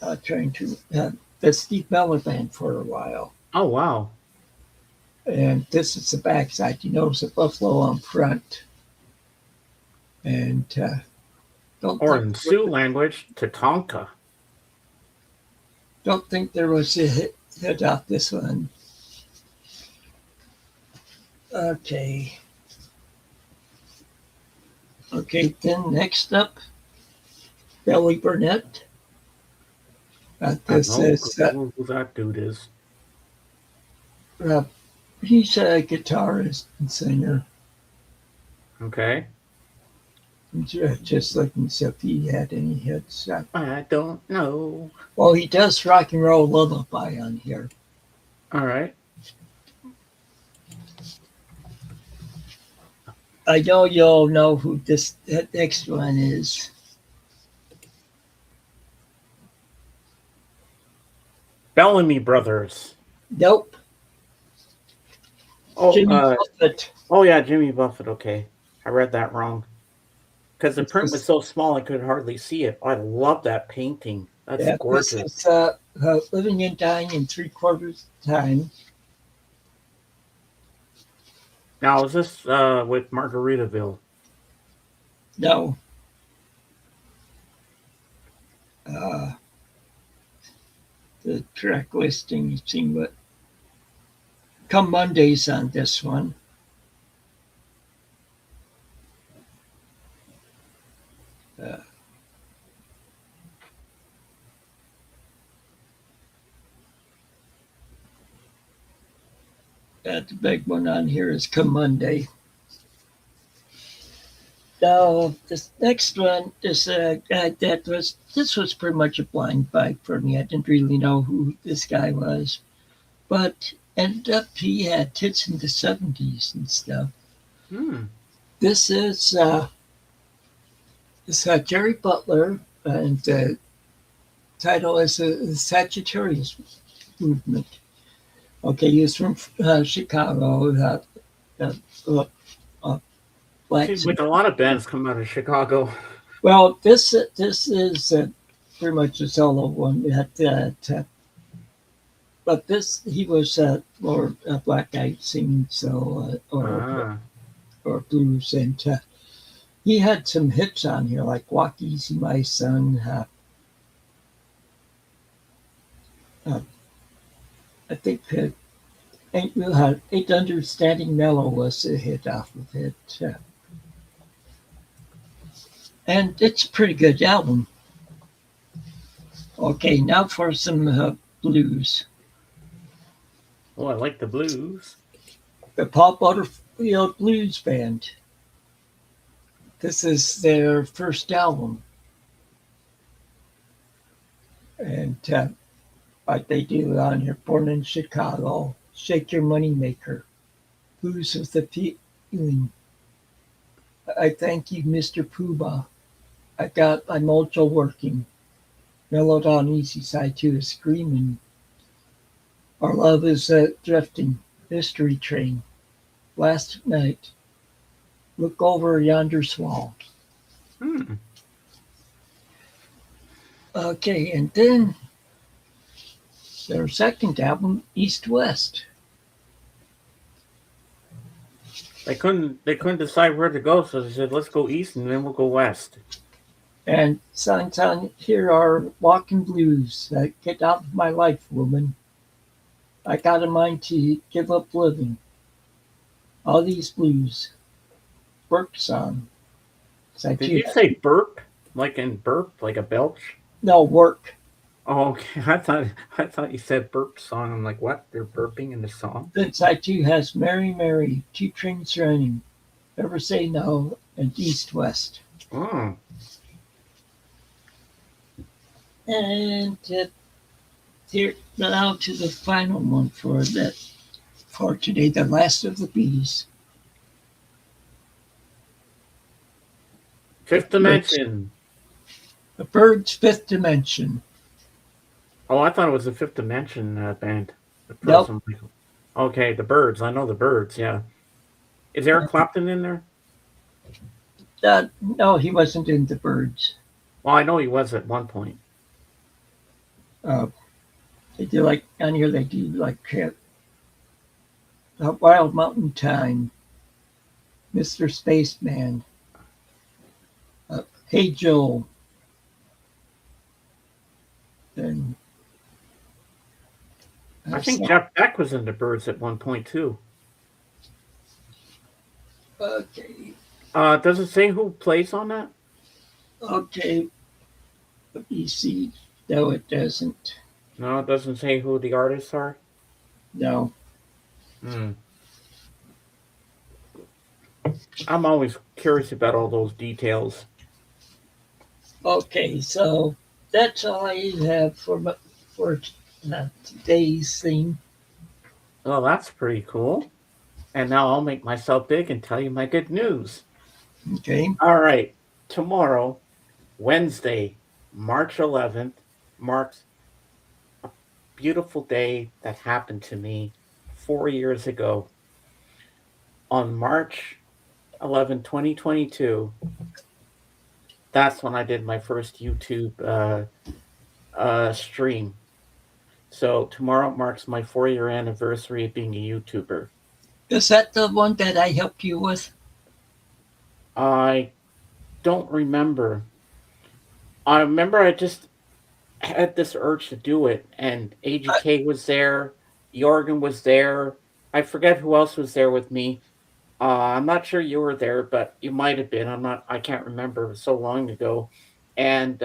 uh, trying to the Steve Miller Band for a while. Oh, wow. And this is the backside. You notice a buffalo on front, and don't Or think in Sioux language, Tatanka. there was a hit off this one. Okay, okay. Then next up, Billy Burnett. I don't This know is who that dude is. uh, he's a guitarist and singer. Okay. Just looking to see if he had any hits. I don't know. Well, he does Rock and Roll Lullaby on here. All right. I know you'll know who that next one is. Bellamy Brothers. Nope, Oh, Jimmy Buffett. oh yeah, Jimmy Buffett. Okay, I read that wrong because the This print was is, so small I could hardly see it. I love that painting. That's yeah, this gorgeous. is Living and Dying in Three-Quarters Time. Now, is this with Margaritaville? No, uh, the track listing, you see what come Mondays on this one. Uh, the big one on here is Come Monday. Now this next one is this was pretty much a blind buy for me. I didn't really know who this guy was, but ended up he had hits in the '70s and stuff. Hmm. This is Jerry Butler, and the title is the Sagittarius Movement. Okay, he's from Chicago. Uh, uh, uh, Seems blacks. like a lot of bands come out of Chicago. Well, this is pretty much a solo one. But this he was more a black guy singing so Ah. or blues, and he had some hits on here like "Walk Easy, My Son." Uh, I think Ain't Understanding Mellow was a hit off of it. And it's a pretty good album. Okay, now for some blues. Oh, I like the blues. The Paul Butterfield Blues Band. This is their first album. And like they do on here, Born in Chicago, Shake Your Money Maker, Blues with the Feeling. I Thank You, Mr. Poobah. I Got My Mojo Working. Mellowed on Easy Side 2 is Screaming. Our Love is Drifting. Mystery Train. Last Night. Look Over Yonder Wall. Hmm. Okay, and then their second album, East West. They couldn't decide where to go, so they said, "Let's go east and then we'll go west." And songs on here are Walking Blues, Get Out of My Life, Woman. I Got a Mind to Give Up Living. All These Blues. Burke song. So I Did do you say burp? Like in burp, like a belch? no work. Oh, okay. I thought you said burp song. I'm like, what? They're burping in the song? Then side two has Mary Mary, two trains running. Never say no, and east west. Oh, And here now to the final one for today, the last of the bees. The Fifth birds, Dimension. the birds' fifth dimension. Oh, I thought it was the Fifth Dimension band. At first, Nope. I'm like, okay, the Birds. I know the Birds. Yeah. Is Eric Clapton in there? No, he wasn't in the birds. Well, I know he was at one point. Uh, they do like on here. They do like Wild Mountain Time, Mr. Spaceman, Hey Joe, and I think Jeff Beck was in the Birds at one point too. okay, Does it say who plays on that? okay. Let me see. No, it doesn't. No, it doesn't say who the artists are. No. Hmm. I'm always curious about all those details. Okay, so that's all I have for today's theme. Well, that's pretty cool. And now I'll make myself big and tell you my good news. Okay. All right. Tomorrow, Wednesday, March 11th, marks a beautiful day that happened to me 4 years ago. On March 11, 2022, that's when I did my first YouTube stream. So tomorrow marks my 4 year anniversary of being a YouTuber. Is that the one that I helped you with? I don't remember. I remember I just had this urge to do it, and Uh, AGK was there, Jorgen was there. I forget who else was there with me. I'm not sure you were there, but you might have been. I'm not. I can't remember. It was so long ago, and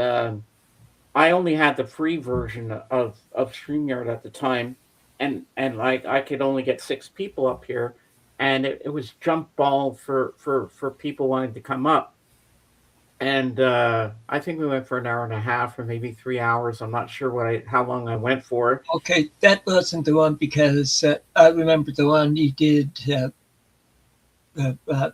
I only had the free version of StreamYard at the time, and like I could only get 6 people up here, and it was jump ball for people wanting to come up. And I think we went for an hour and a half, or maybe 3 hours. I'm not sure how long I went for. okay, that wasn't the one because I remember the one you did uh, uh,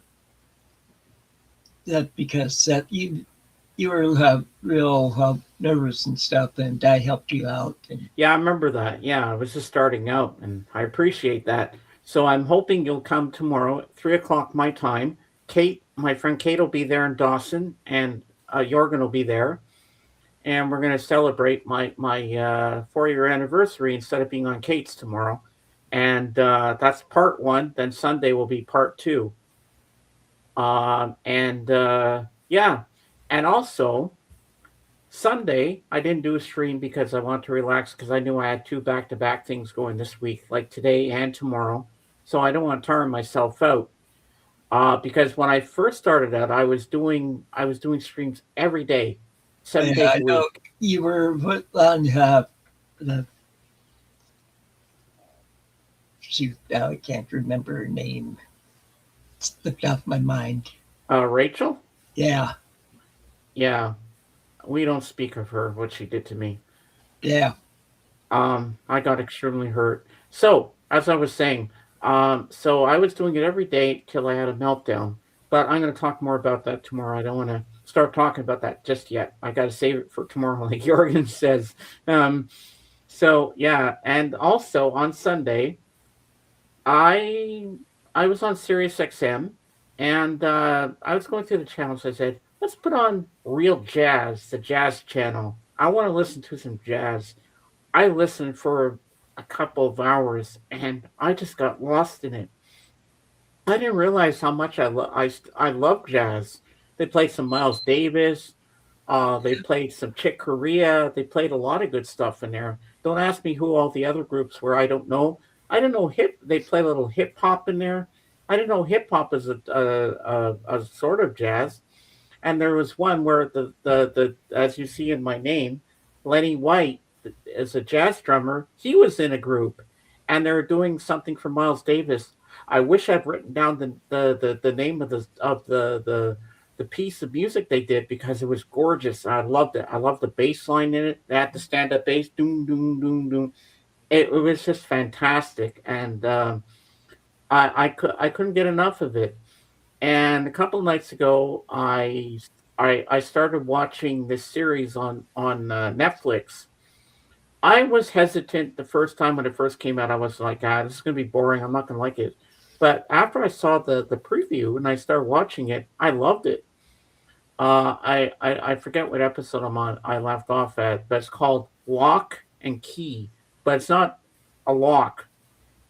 because you were real nervous and stuff, and I helped you out. And Yeah, I remember that. Yeah, I was just starting out, and I appreciate that. So I'm hoping you'll come tomorrow at 3 o'clock my time. Kate, my friend Kate, will be there in Dawson, and Jorgen will be there, and we're going to celebrate my 4 year anniversary instead of being on Kate's tomorrow. And that's part one. Then Sunday will be part two. And yeah, and also Sunday, I didn't do a stream because I wanted to relax because I knew I had two back to back things going this week, like today and tomorrow. So I don't want to tire myself out. Because when I first started out, I was doing streams every day, 7 days I a know week. you were put on the shoot. Now I can't remember her name. It slipped off my mind. Rachel, Yeah, yeah, we don't speak of her, what she did to me. yeah. I got extremely hurt. So, as I was saying, so I was doing it every day till I had a meltdown. But I'm going to talk more about that tomorrow. I don't want to start talking about that just yet. I got to save it for tomorrow, like Jorgen says. Um, so yeah, and also on Sunday, I I was on Sirius XM, and I was going through the channels. I said, let's put on Real Jazz, the jazz channel. I want to listen to some jazz. I listened for a couple of hours and I just got lost in it. I didn't realize how much I love jazz. They played some Miles Davis. They played some Chick Corea. They played a lot of good stuff in there. Don't ask me who all the other groups were. I don't know. I don't know hip. They play a little hip hop in there. I didn't know hip hop is a sort of jazz. And there was one where the as you see in my name, Lenny White is a jazz drummer. He was in a group, and they're doing something for Miles Davis. I wish I'd written down the name of the piece of music they did because it was gorgeous. I loved it. I loved the bass line in it. They had the stand up bass, doom doom doom doom. It was just fantastic, and I couldn't get enough of it. And a couple nights ago, I started watching this series on Netflix. I was hesitant the first time when it first came out. I was like, this is gonna be boring. I'm not gonna like it. But after I saw the preview and I started watching it, I loved it. I forget what episode I'm on. I left off at, but it's called Lock and Key. But it's not a lock.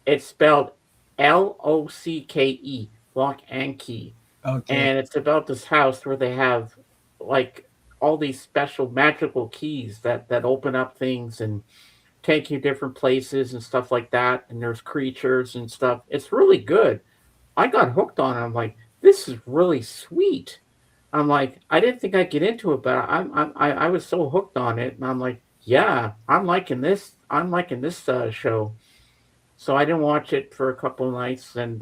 It's spelled Locke, Lock and Key, Okay. and it's about this house where they have like all these special magical keys that open up things and take you different places and stuff like that. And there's creatures and stuff. It's really good. I got hooked on it. I'm like, this is really sweet. I'm like, I didn't think I'd get into it, but I was so hooked on it, and I'm like, yeah, I'm liking this. I'm liking this show. So I didn't watch it for a couple of nights, and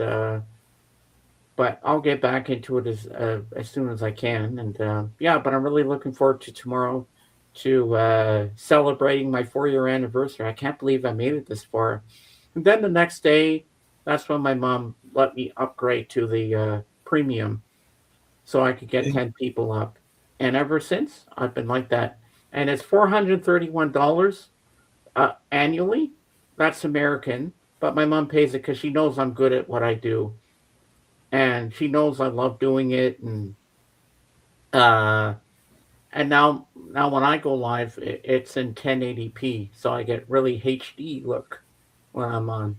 but I'll get back into it as soon as I can. And yeah, but I'm really looking forward to tomorrow to celebrating my 4 year anniversary. I can't believe I made it this far. And then the next day, that's when my mom let me upgrade to the premium so I could get 10 people up. And ever since, I've been like that. And it's $431 annually. That's American. But my mom pays it because she knows I'm good at what I do. And she knows I love doing it. Uh, and now when I go live, it's in 1080p. So I get really HD look when I'm on.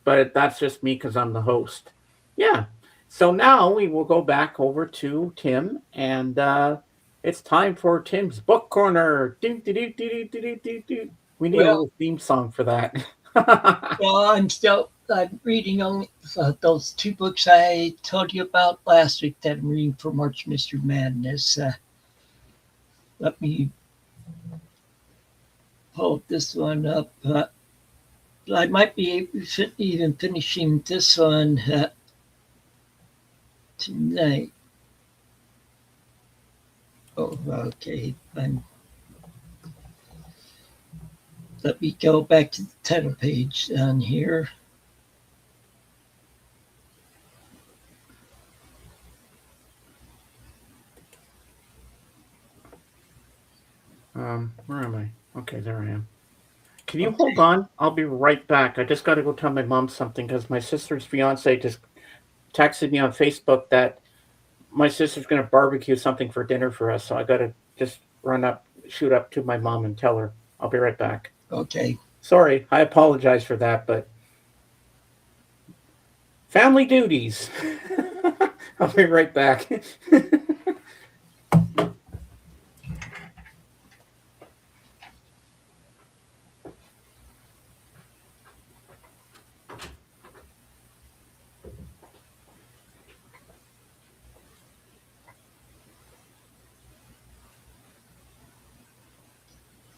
But that's just me because I'm the host. Yeah. So now we will go back over to Tim, and it's time for Tim's book corner. Do, do, do, do, do, do, do, do. We need a Well, little theme song for that. I'm reading only those two books I told you about last week that I'm reading for March Mystery Madness. Let me pull this one up. I might be even finishing this one tonight. Oh, okay. Let me go back to the title page on here. Where am I? Okay, there I am. Can you hold Okay. on? I'll be right back. I just got to go tell my mom something because my sister's fiance just texted me on Facebook that my sister's going to barbecue something for dinner for us. So I got to just shoot up to my mom and tell her. I'll be right back. Okay. Sorry, I apologize for that, but family duties. I'll be right back.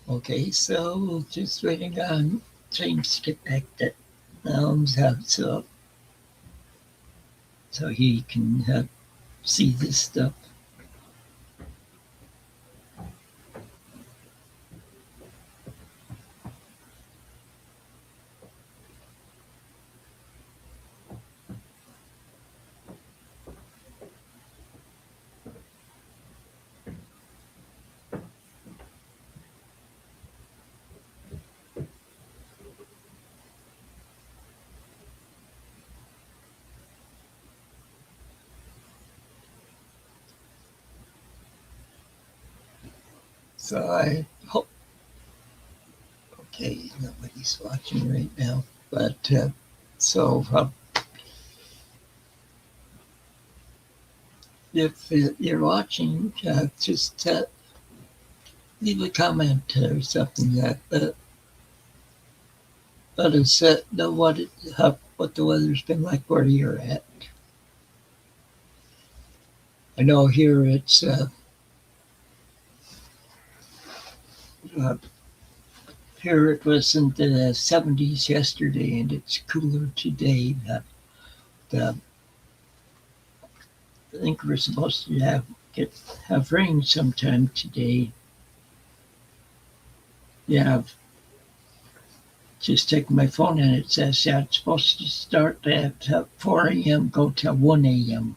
Okay, so just waiting on James to get back that Elm's house up so he can see this stuff. So I hope, okay, nobody's watching right now, but so if you're watching, just leave a comment or something that let us know what the weather's been like where you're at. I know here it's uh, here it was in the 70s yesterday, and it's cooler today. Uh, I think we're supposed to have rain sometime today. Yeah, I've just taken my phone and it says yeah, it's supposed to start at 4 a.m. go to 1 a.m.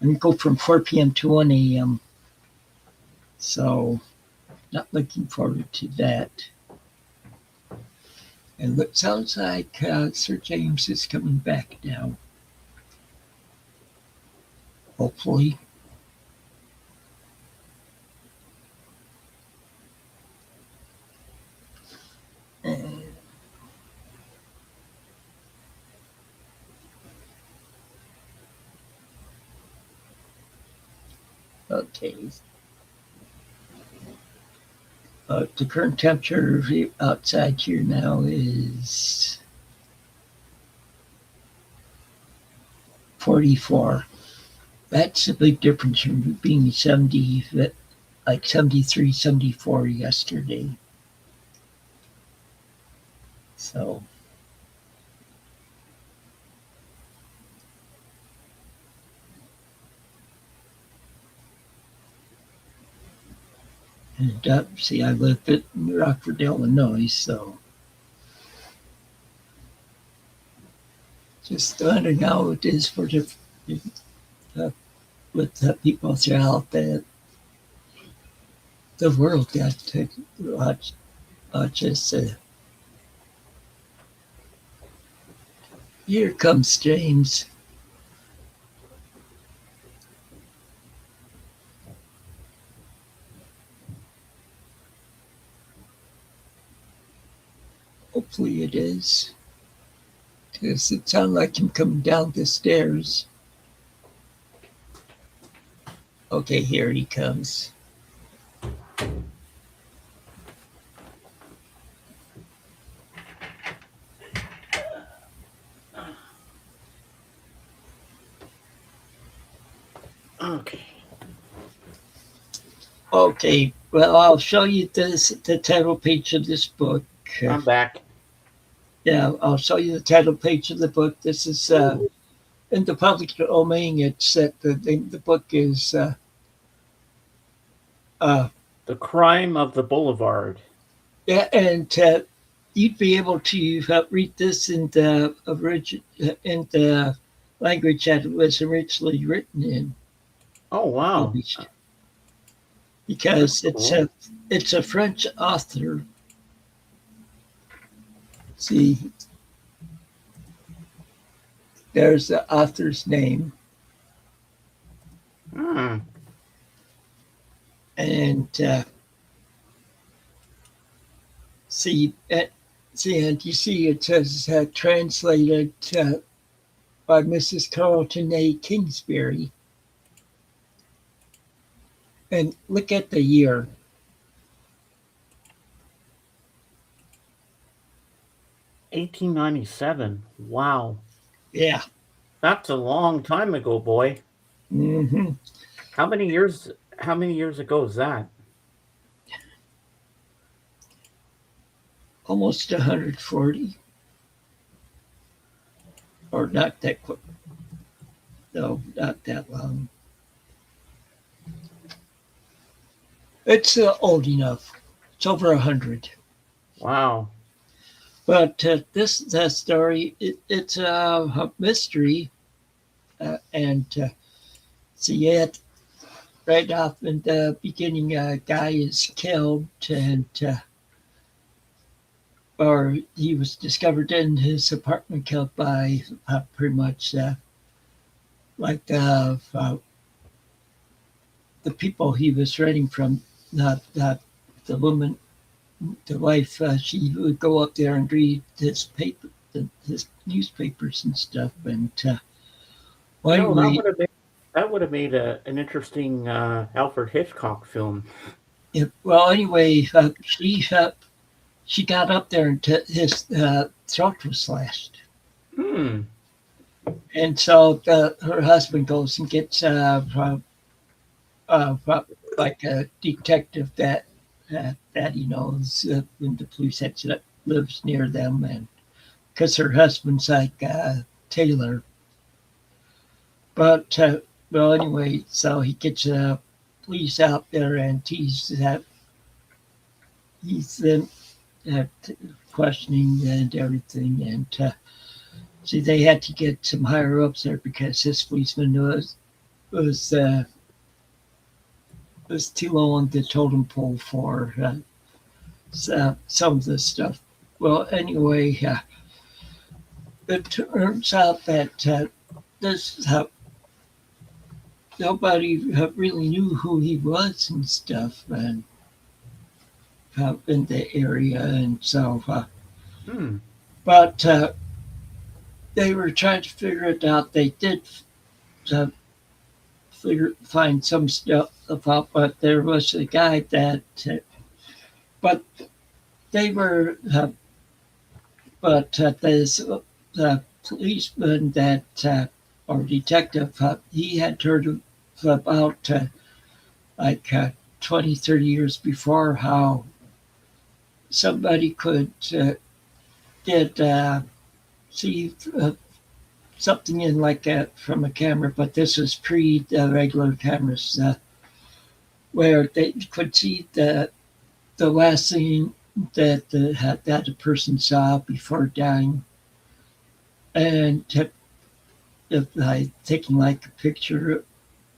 and go from 4 p.m. to 1 a.m. So not looking forward to that. And it sounds like Sir James is coming back now. Hopefully. And, okay. The current temperature outside here now is 44. That's a big difference from being 70, like 73, 74 yesterday. So, and see, I live in Rockford, Illinois, so just wondering how it is for uh, with the people throughout the world that watch us. Here comes James. Hopefully it is. Because it sounded like him coming down the stairs. Okay, here he comes. Okay. Okay, well, I'll show you the title page of this book. I'm back. Yeah, I'll show you the title page of the book. This is in the public domain. It's the book is The Crime of the Boulevard. yeah, and you'd be able to read this in the language that it was originally written in, Oh, wow. published, because That's cool. it's a French author. See, there's the author's name, Hmm. and see, and you see it says translated by Mrs. Carlton A. Kingsbury. And look at the year. 1897. Wow. Yeah. That's a long time ago, boy. hmm How many years ago is that? Almost 140. Or not that quick. No, not that long. It's old enough. It's over 100. Wow. But this story, it's a mystery. And so yet, right off in the beginning, a guy is killed and or he was discovered in his apartment killed by pretty much like the people he was renting from. Not the woman, the wife. She would go up there and read his newspapers and stuff. And You know, anyway, that would have made an interesting Alfred Hitchcock film. anyway, she got up there and his throat was slashed. Hmm. And so her husband goes and gets like a detective that he knows when the police heads that lives near them, and because her husband's like Taylor. But well, anyway, so he gets police out there, and he's questioning and everything, and see, they had to get some higher ups there because this policeman was uh, was too low on the totem pole for some of this stuff. Well, anyway, it turns out that this nobody really knew who he was and stuff, and in the area, and so. Hmm. But they were trying to figure it out. They did uh, find some stuff about, but there was a guy that. But they were, but this policeman that or detective, he had heard of, about like 20, 30 years before how somebody could get see something in like from a camera, but this was pre the regular cameras where they could see the last thing that a person saw before dying, and by taking like a picture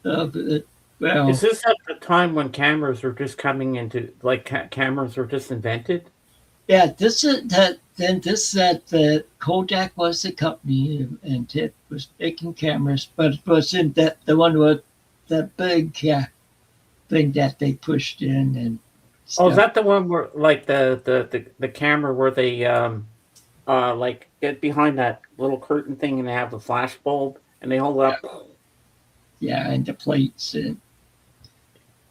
of it. Is Well, this at the time when cameras were just coming into, like, cameras were just invented? yeah, this is that. Then this that the Kodak was the company, and it was making cameras, but it wasn't that the one with the big thing that they pushed in and Oh, is stuff. that the one where, like, the camera where they like get behind that little curtain thing and they have the flash bulb and they hold it Yeah, up? yeah, and the plates, and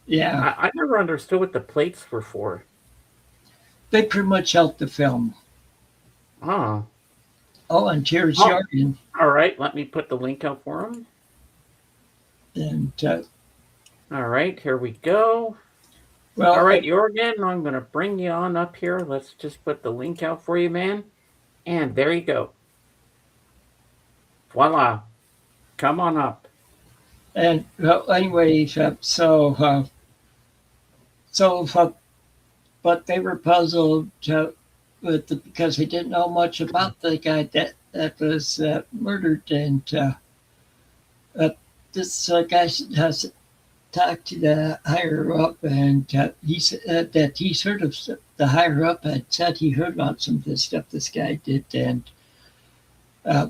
yeah, I never understood what the plates were for. they pretty much helped the film. Oh, Oh, and here's oh, Jordan, all right. Let me put the link out for them. and All right, here we go. All well, right, Jorgen, I'm going to bring you on up here. Let's just put the link out for you, man. And there you go. Voila. Come on up. and well, anyway, so but they were puzzled because they didn't know much about the guy that was murdered, and uh, this guy has talked to the higher up, and he said that he's heard of the higher up had said he heard about some of the stuff this guy did, and uh,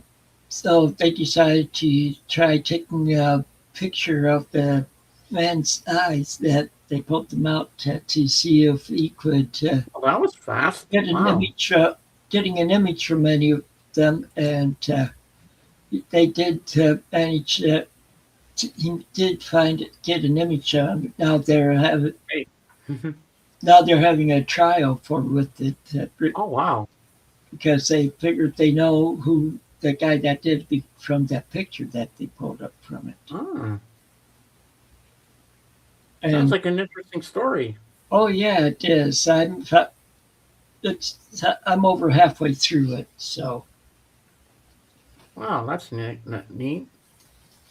so they decided to try taking a picture of the man's eyes that they pulled them out to see if he could Well, that was fast. get an Wow. image, getting an image from any of them, and they did manage. He did get an image. Now Hey. now they're having a trial for with it Oh, wow. because they figured they know who the guy that did be from that picture that they pulled up from it. Ah, sounds And like an interesting story. oh yeah, it is. It's I'm over halfway through it. So Wow, that's neat.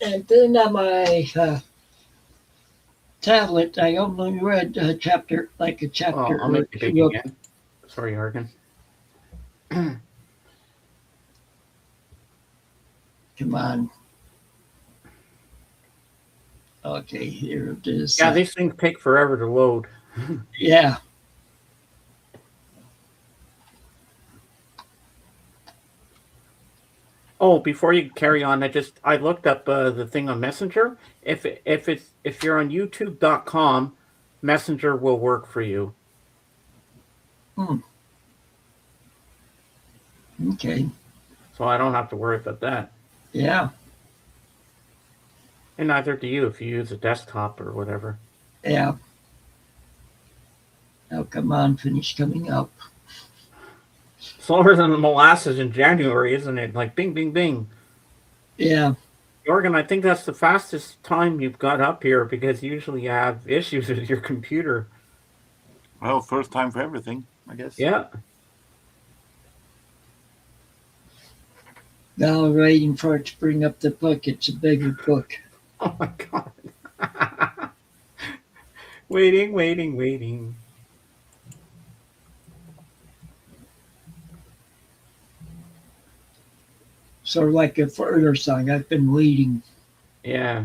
and then on my tablet, I only read a chapter, like a Well, chapter I'll or make it big two of. again. Sorry, Jorgen. Come on. Okay, here it is. Yeah, these things take forever to load. Yeah. Oh, before you carry on, I looked up the thing on Messenger. If you're on YouTube.com, Messenger will work for you. Hmm. Okay. So I don't have to worry about that. Yeah. And neither do you if you use a desktop or whatever. Yeah. Oh, come on. Finish coming up. Slower than the molasses in January, isn't it? Like bing, bing, bing. Yeah. Jorgen, I think that's the fastest time you've got up here because usually you have issues with your computer. Well, first time for everything, I guess. Yeah. Now waiting for it to bring up the book. It's a bigger book. Oh my god. Waiting, waiting, waiting. Sort of like a further song. I've been waiting. Yeah.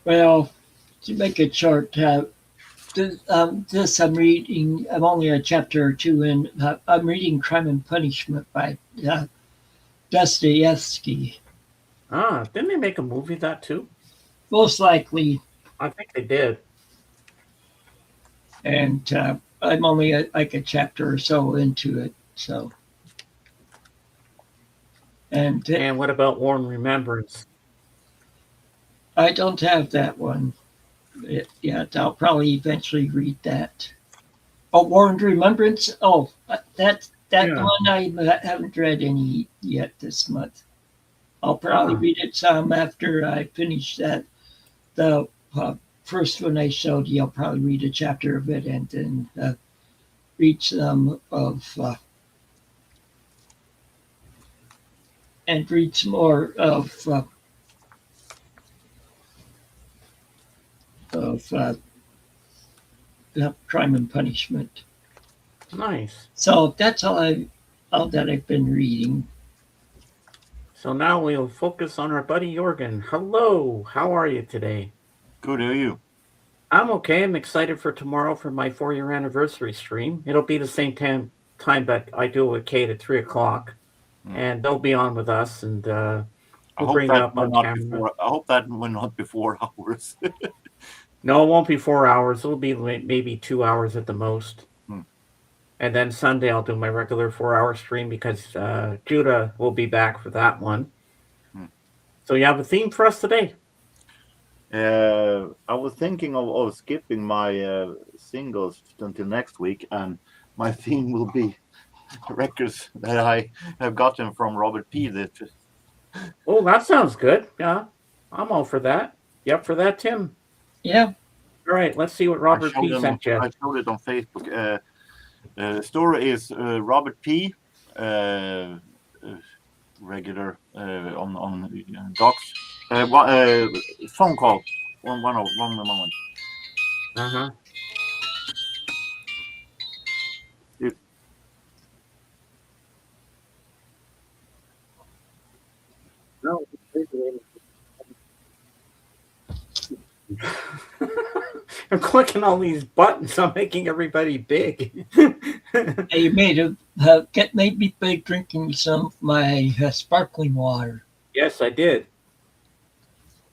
Well, to make it short, this I'm reading. I'm only a chapter or two in. I'm reading Crime and Punishment by Dostoevsky. Didn't they make a movie of that too? Most likely, I think they did. and I'm only like a chapter or so into it. So, and And what about Warm Remembrance? I don't have that one yet. I'll probably eventually read that. Oh, Warned Remembrance. Oh, that Yeah. one I haven't read any yet this month. I'll probably Ah. read it some after I finish that. The first one I showed you, I'll probably read a chapter of it and then read some of and read some more of Crime and Punishment. Nice. So that's all that I've been reading. So now we'll focus on our buddy Jorgen. Hello, how are you today? Good, how are you? I'm okay. I'm excited for tomorrow for my 4-year anniversary stream. It'll be the same time that I do with Kate at 3:00, and they'll be on with us, and we'll bring it up on camera. I hope that will not be 4 hours. No, it won't be 4 hours. It'll be maybe 2 hours at the most. And then Sunday I'll do my regular 4-hour stream because Judah will be back for that one. So you have a theme for us today? I was thinking of skipping my singles until next week, and my theme will be records that I have gotten from Robert P. Oh, that sounds good. Yeah, I'm all for that. You up for that, Tim? Yeah. All right, let's see what Robert P. sent you. I showed it on Facebook. The story is Robert P. Regular on docs. Phone call. One moment. Uh-huh. No. I'm clicking all these buttons. I'm making everybody big. You made me big drinking some of my sparkling water. Yes, I did.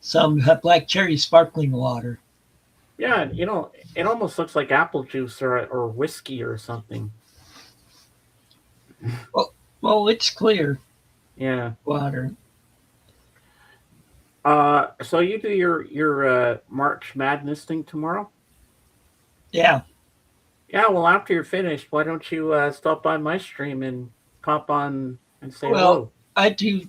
Some black cherry sparkling water. Yeah, it almost looks like apple juice or whiskey or something. Well, it's clear. Yeah. Water. So you do your March Madness thing tomorrow? Yeah. Yeah, well, after you're finished, why don't you stop by my stream and pop on and say Well, hello? I do.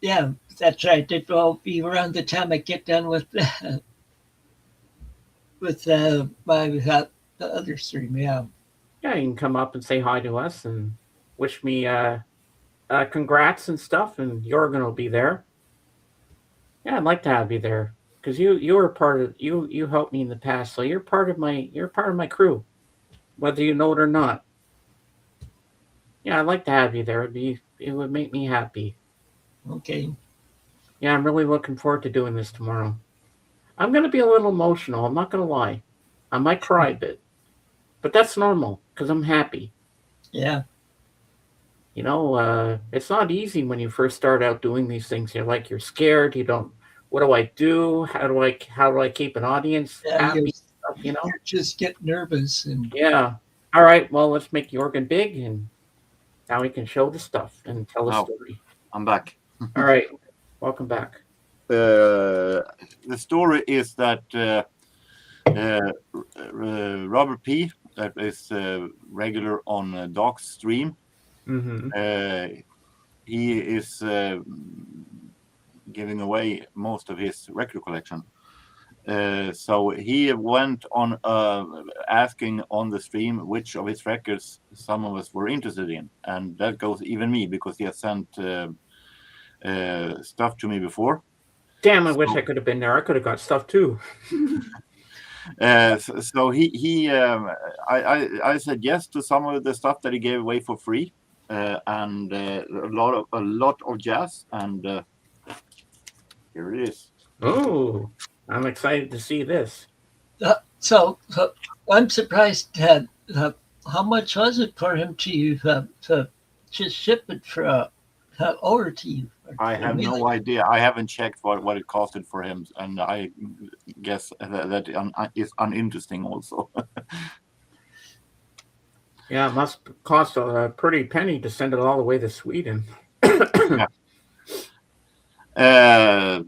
Yeah, that's right. It will be around the time I get done with my the other stream. Yeah. Yeah, you can come up and say hi to us and wish me congrats and stuff, and Jorgen will be there. Yeah, I'd like to have you there because you were part of you helped me in the past, so you're part of my crew, whether you know it or not. Yeah, I'd like to have you there. It would make me happy. Okay. Yeah, I'm really looking forward to doing this tomorrow. I'm gonna be a little emotional. I'm not gonna lie. I might cry a bit, but that's normal because I'm happy. Yeah. It's not easy when you first start out doing these things. You're scared. You don't. What do I do? How do I keep an audience happy? You just get nervous and. Yeah. All right. Well, let's make Jorgen big, and now we can show the stuff and tell the story. I'm back. All right. Welcome back. The story is that Robert P. that is regular on Doc's stream. Mm-hmm. He is giving away most of his record collection. So he went on asking on the stream which of his records some of us were interested in, and that goes even me because he has sent stuff to me before. Damn, I wish I could have been there. I could have got stuff too. So I said yes to some of the stuff that he gave away for free, and a lot of jazz, and here it is. Oh, I'm excited to see this. So I'm surprised that how much was it for him to just ship it for over to you? I have no idea. I haven't checked what it costed for him, and I guess that is uninteresting also. Yeah, it must cost a pretty penny to send it all the way to Sweden. Yeah.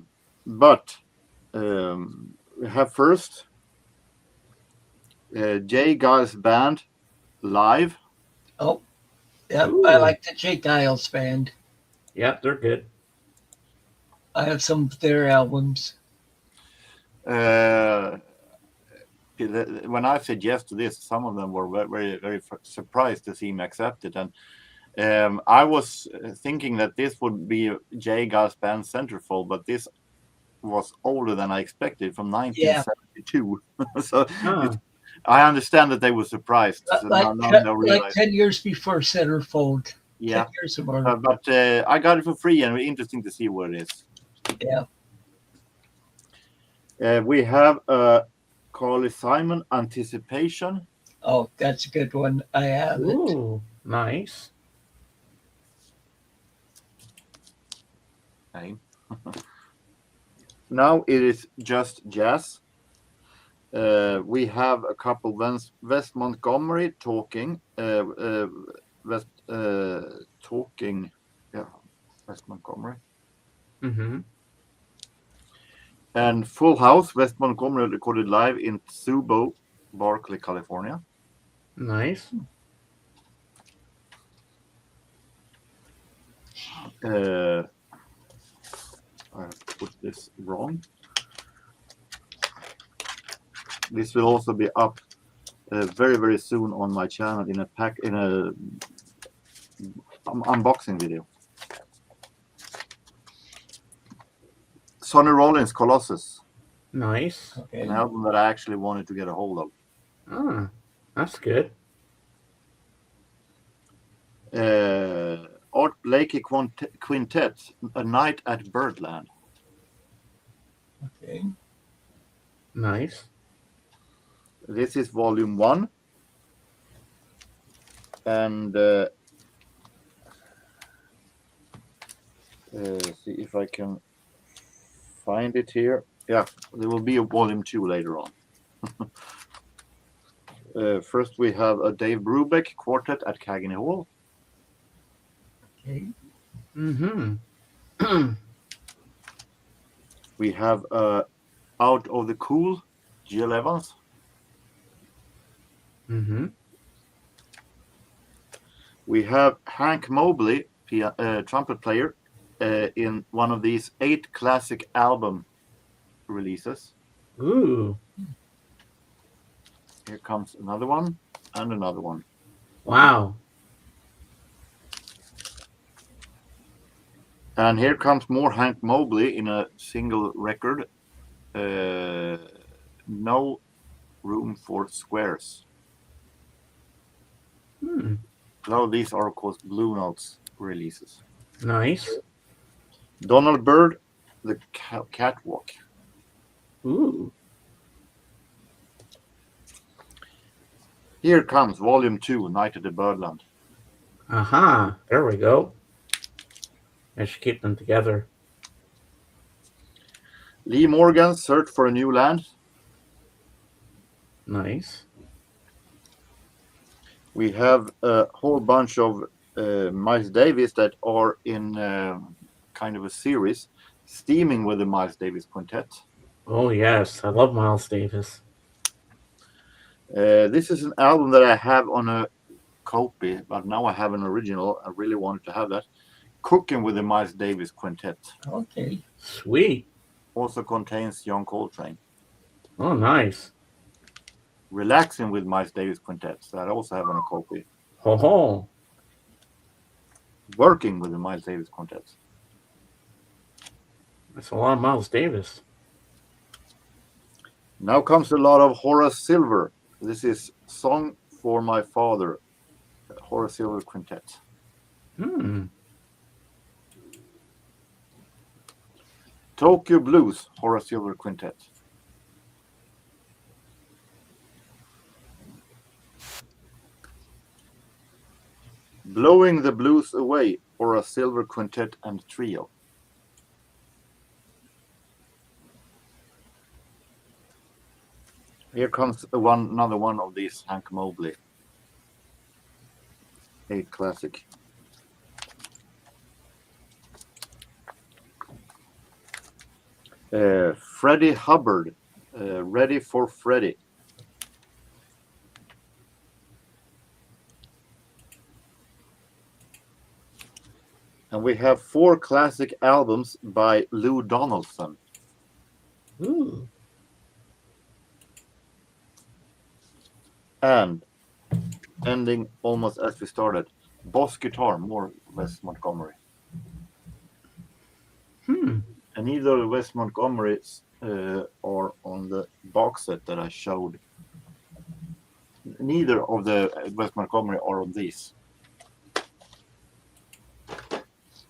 But we have first Jay Giles Band live. Oh, yeah, Ooh. I like the Jay Giles band. Yeah, they're good. I have some of their albums. When I said yes to this, some of them were very, very surprised to see him accept it. And I was thinking that this would be Jay Giles Band Centerfold, but this was older than I expected, from 1972. So I understand that they were surprised. So like 10 years before Centerfold. Yeah. 10 years more. But I got it for free, and it's interesting to see what it is. Yeah. We have Carly Simon Anticipation. Oh, that's a good one. I have it. Ooh, nice. Okay. Now it is just jazz. We have a couple West Montgomery talking. West Montgomery. Mm-hmm. And Full House, West Montgomery, recorded live in Subo, Berkeley, California. Nice. I put this wrong. This will also be up very, very soon on my channel in a unboxing video. Sonny Rollins, Colossus. Nice. Okay. An album that I actually wanted to get a hold of. Ah, that's good. Art Blakey Quintet, A Night at Birdland. Okay. Nice. This is volume 1. And see if I can find it here. Yeah, there will be a volume 2 later on. First, we have a Dave Brubeck Quartet at Cagney Hall. Okay. Mm-hmm. We have Out of the Cool, Jill Evans. Mm-hmm. We have Hank Mobley, trumpet player, in one of these 8 classic album releases. Ooh. Here comes another one and another one. Wow. And here comes more Hank Mobley in a single record. No Room for Squares. So these are, of course, Blue Notes releases. Nice. Donald Byrd, The Catwalk. Ooh. Here comes Volume 2, Night at the Birdland. Aha. There we go. I should keep them together. Lee Morgan's Search for a New Land. Nice. We have a whole bunch of Miles Davis that are in kind of a series, Steaming with the Miles Davis Quintet. Oh, yes. I love Miles Davis. This is an album that I have on a copy, but now I have an original. I really wanted to have that. Cooking with the Miles Davis Quintet. Okay. Sweet. Also contains John Coltrane. Oh, nice. Relaxing with Miles Davis Quintet. That I also have on a copy. Ho ho. Working with the Miles Davis Quintet. That's a lot of Miles Davis. Now comes a lot of Horace Silver. This is Song for My Father, Horace Silver Quintet. Tokyo Blues, Horace Silver Quintet. Blowing the Blues Away, Horace Silver Quintet and Trio. Here comes another one of these Hank Mobley. A classic. Freddie Hubbard, Ready for Freddie. And we have 4 classic albums by Lou Donaldson. Ooh. And ending almost as we started, Boss Guitar, more Wes Montgomery. And neither of Wes Montgomery's are on the box set that I showed. Neither of the Wes Montgomery are on these.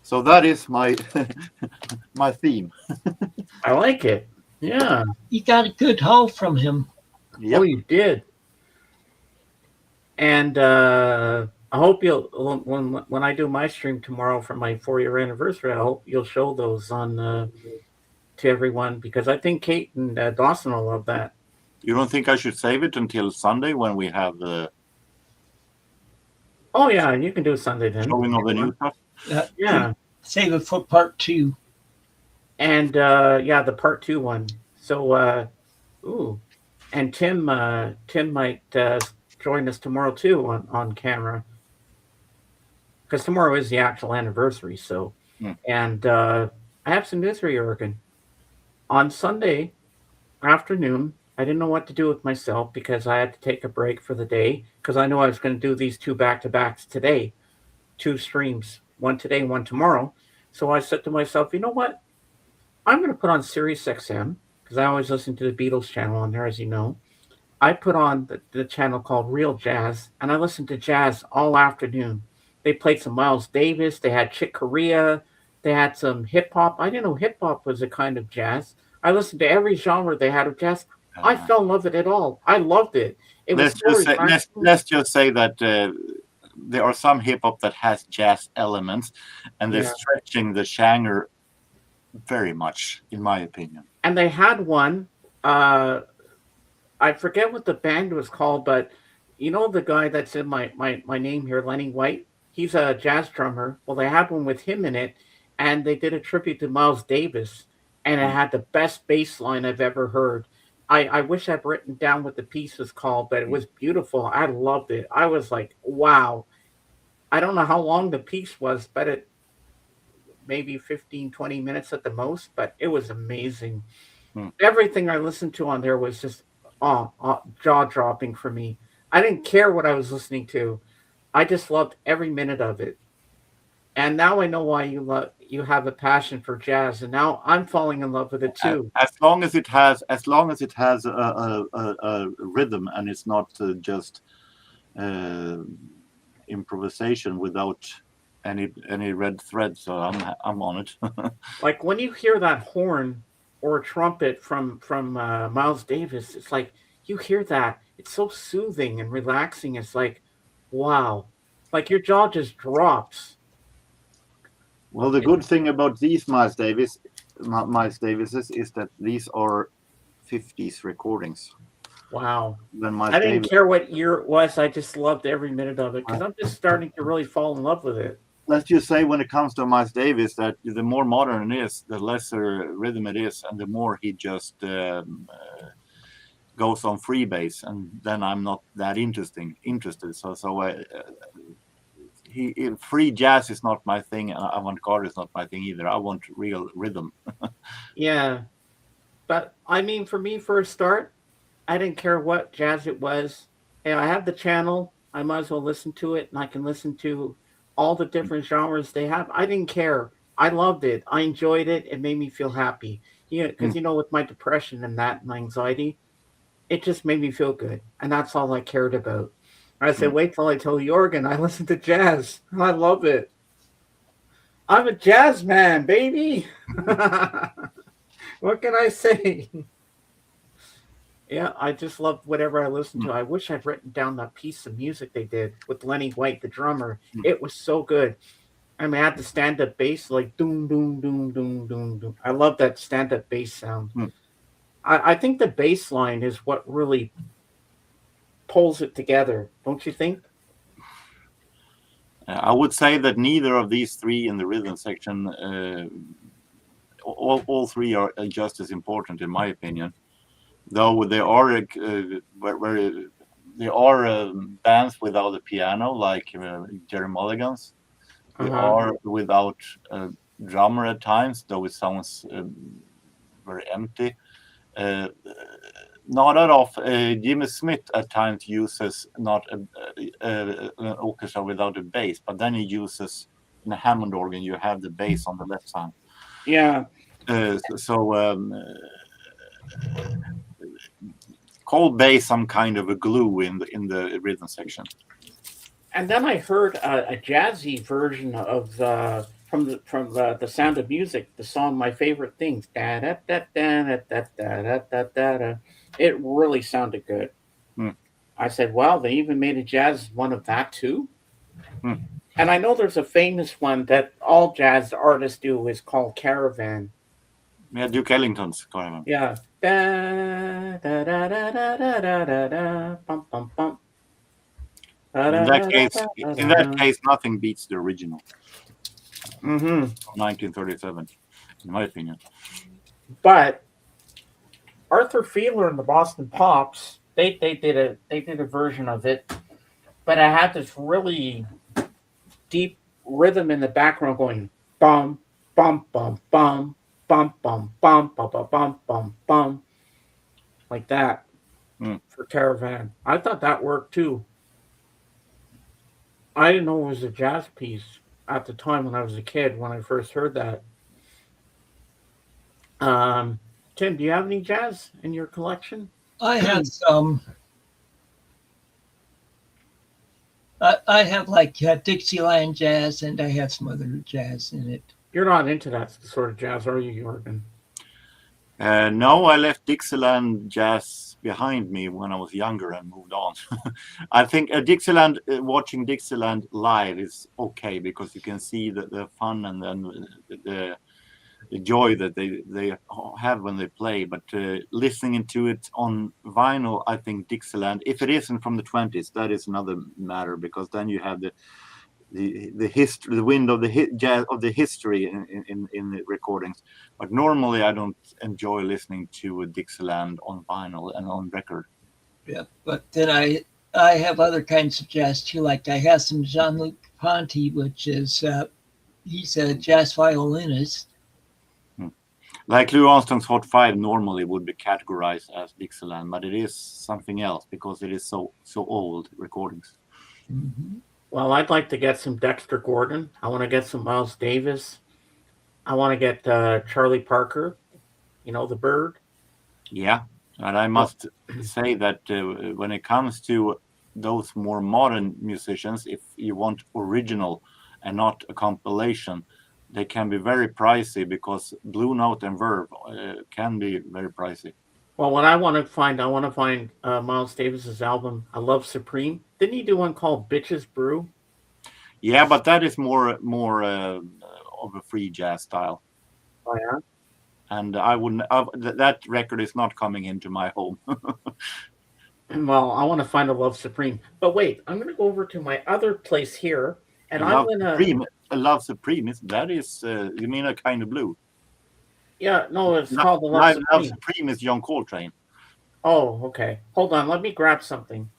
So that is my my theme. I like it. Yeah. You got a good haul from him. Yep. Oh, you did. And I hope you'll when I do my stream tomorrow for my 4-year anniversary. I hope you'll show those on to everyone, because I think Kate and Dawson will love that. You don't think I should save it until Sunday when we have the Oh yeah, you can do Sunday then. showing of the new stuff? Yeah. Save it for part 2. And yeah, the part 2 one. So and Tim might join us tomorrow too on camera, because tomorrow is the actual anniversary. So and I have some news for you, Jurgen. On Sunday afternoon, I didn't know what to do with myself because I had to take a break for the day, because I know I was going to do these 2 back-to-backs today, 2 streams, one today, one tomorrow. So I said to myself, you know what? I'm going to put on Sirius XM, because I always listen to the Beatles channel on there, as you know. I put on the channel called Real Jazz, and I listened to jazz all afternoon. They played some Miles Davis. They had Chick Corea. They had some hip-hop. I didn't know hip-hop was a kind of jazz. I listened to every genre they had of jazz. I fell in love with it all. I loved it. Let's just say that there are some hip-hop that has jazz elements, and they're stretching the genre very much, in my opinion. And they had one, I forget what the band was called, but you know the guy that's in my name here, Lenny White? He's a jazz drummer. Well, they had one with him in it, and they did a tribute to Miles Davis, and it had the best bass line I've ever heard. I wish I'd written down what the piece was called, but it was beautiful. I loved it. I was like, wow. I don't know how long the piece was, but it maybe 15, 20 minutes at the most, but it was amazing. Everything I listened to on there was just jaw-dropping for me. I didn't care what I was listening to. I just loved every minute of it. And now I know why you have a passion for jazz, and now I'm falling in love with it too. As long as it has a rhythm, and it's not just improvisation without any red thread. So I'm on it. Like when you hear that horn or a trumpet from Miles Davis, it's like you hear that. It's so soothing and relaxing. It's like, wow, like your jaw just drops. Well, the good thing about these Miles Davises is that these are 50s recordings. Wow. I didn't care what year it was. I just loved every minute of it, because I'm just starting to really fall in love with it. Let's just say when it comes to Miles Davis that the more modern it is, the lesser rhythm it is, and the more he just goes on freebase, and then I'm not that interested. So free jazz is not my thing, and avant-garde is not my thing either. I want real rhythm. Yeah, but I mean, for me, for a start, I didn't care what jazz it was. Hey, I have the channel. I might as well listen to it, and I can listen to all the different genres they have. I didn't care. I loved it. I enjoyed it. It made me feel happy. Yeah, because with my depression and that and my anxiety, it just made me feel good, and that's all I cared about. I said, wait till I tell Jorgen I listen to jazz. I love it. I'm a jazz man, baby. What can I say? Yeah, I just love whatever I listen to. I wish I'd written down that piece of music they did with Lenny White, the drummer. It was so good. I mean, I had the stand-up bass, like doom, doom, doom, doom, doom, doom. I love that stand-up bass sound. I think the bass line is what really pulls it together, don't you think? I would say that neither of these three in the rhythm section, all three are just as important in my opinion. Though they are bands without a piano, like Jerry Mulligan's. They are without a drummer at times, though it sounds very empty. Not at all. Jimmy Smith at times uses not an orchestra without a bass, but then he uses in a Hammond organ. You have the bass on the left side. Yeah. Call bass some kind of a glue in the rhythm section. And then I heard a jazzy version of from the Sound of Music, the song "My Favorite Things." Da da da da da da da da da. It really sounded good. I said, "Well, they even made a jazz one of that too." And I know there's a famous one that all jazz artists do is called "Caravan." Yeah, Duke Ellington's Caravan. Yeah. Da da da da da da da da bum bum bum. In that case, nothing beats the original. 1937, in my opinion. But Arthur Fiedler and the Boston Pops, they did a version of it, but I had this really deep rhythm in the background going bum bum bum bum bum bum bum bum bum bum bum bum, like that for Caravan. I thought that worked too. I didn't know it was a jazz piece at the time when I was a kid when I first heard that. Tim, do you have any jazz in your collection? I have some. I have like Dixieland jazz, and I have some other jazz in it. You're not into that sort of jazz, are you, Jorgen? No, I left Dixieland jazz behind me when I was younger and moved on. I think Dixieland, watching Dixieland live is okay because you can see the fun and then the joy that they have when they play. But listening to it on vinyl, I think Dixieland, if it isn't from the 20s, that is another matter because then you have the history, the wind of the jazz of the history in the recordings. But normally I don't enjoy listening to Dixieland on vinyl and on record. Yeah, but then I have other kinds of jazz too. Like I have some Jean-Luc Ponty, which is he's a jazz violinist. Like Louis Armstrong's Hot 5 normally would be categorized as Dixieland, but it is something else because it is so old recordings. Well, I'd like to get some Dexter Gordon. I want to get some Miles Davis. I want to get Charlie Parker, the Bird. Yeah, and I must say that when it comes to those more modern musicians, if you want original and not a compilation, they can be very pricey because Blue Note and Verve can be very pricey. Well, what I want to find Miles Davis's album, I Love Supreme. Didn't he do one called Bitches Brew? Yeah, but that is more of a free jazz style. Oh, yeah? And I wouldn't. That record is not coming into my home. Well, I want to find a Love Supreme. But wait, I'm going to go over to my other place here, and I'm going to... Love Supreme, that is, you mean A Kind of Blue? Yeah, no, it's called the Love Supreme. Love Supreme is John Coltrane. Oh, okay. Hold on. Let me grab something.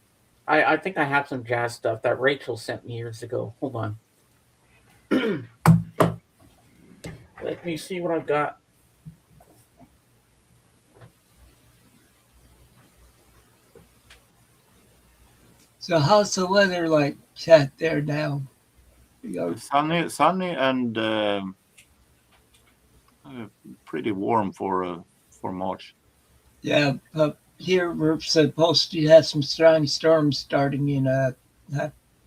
I think I have some jazz stuff that Rachel sent me years ago. Hold on. Let me see what I've got. So how's the weather like chat there now? You know, Sunny, and uh, pretty warm for March. yeah, up here we're supposed to have some strong storms starting in a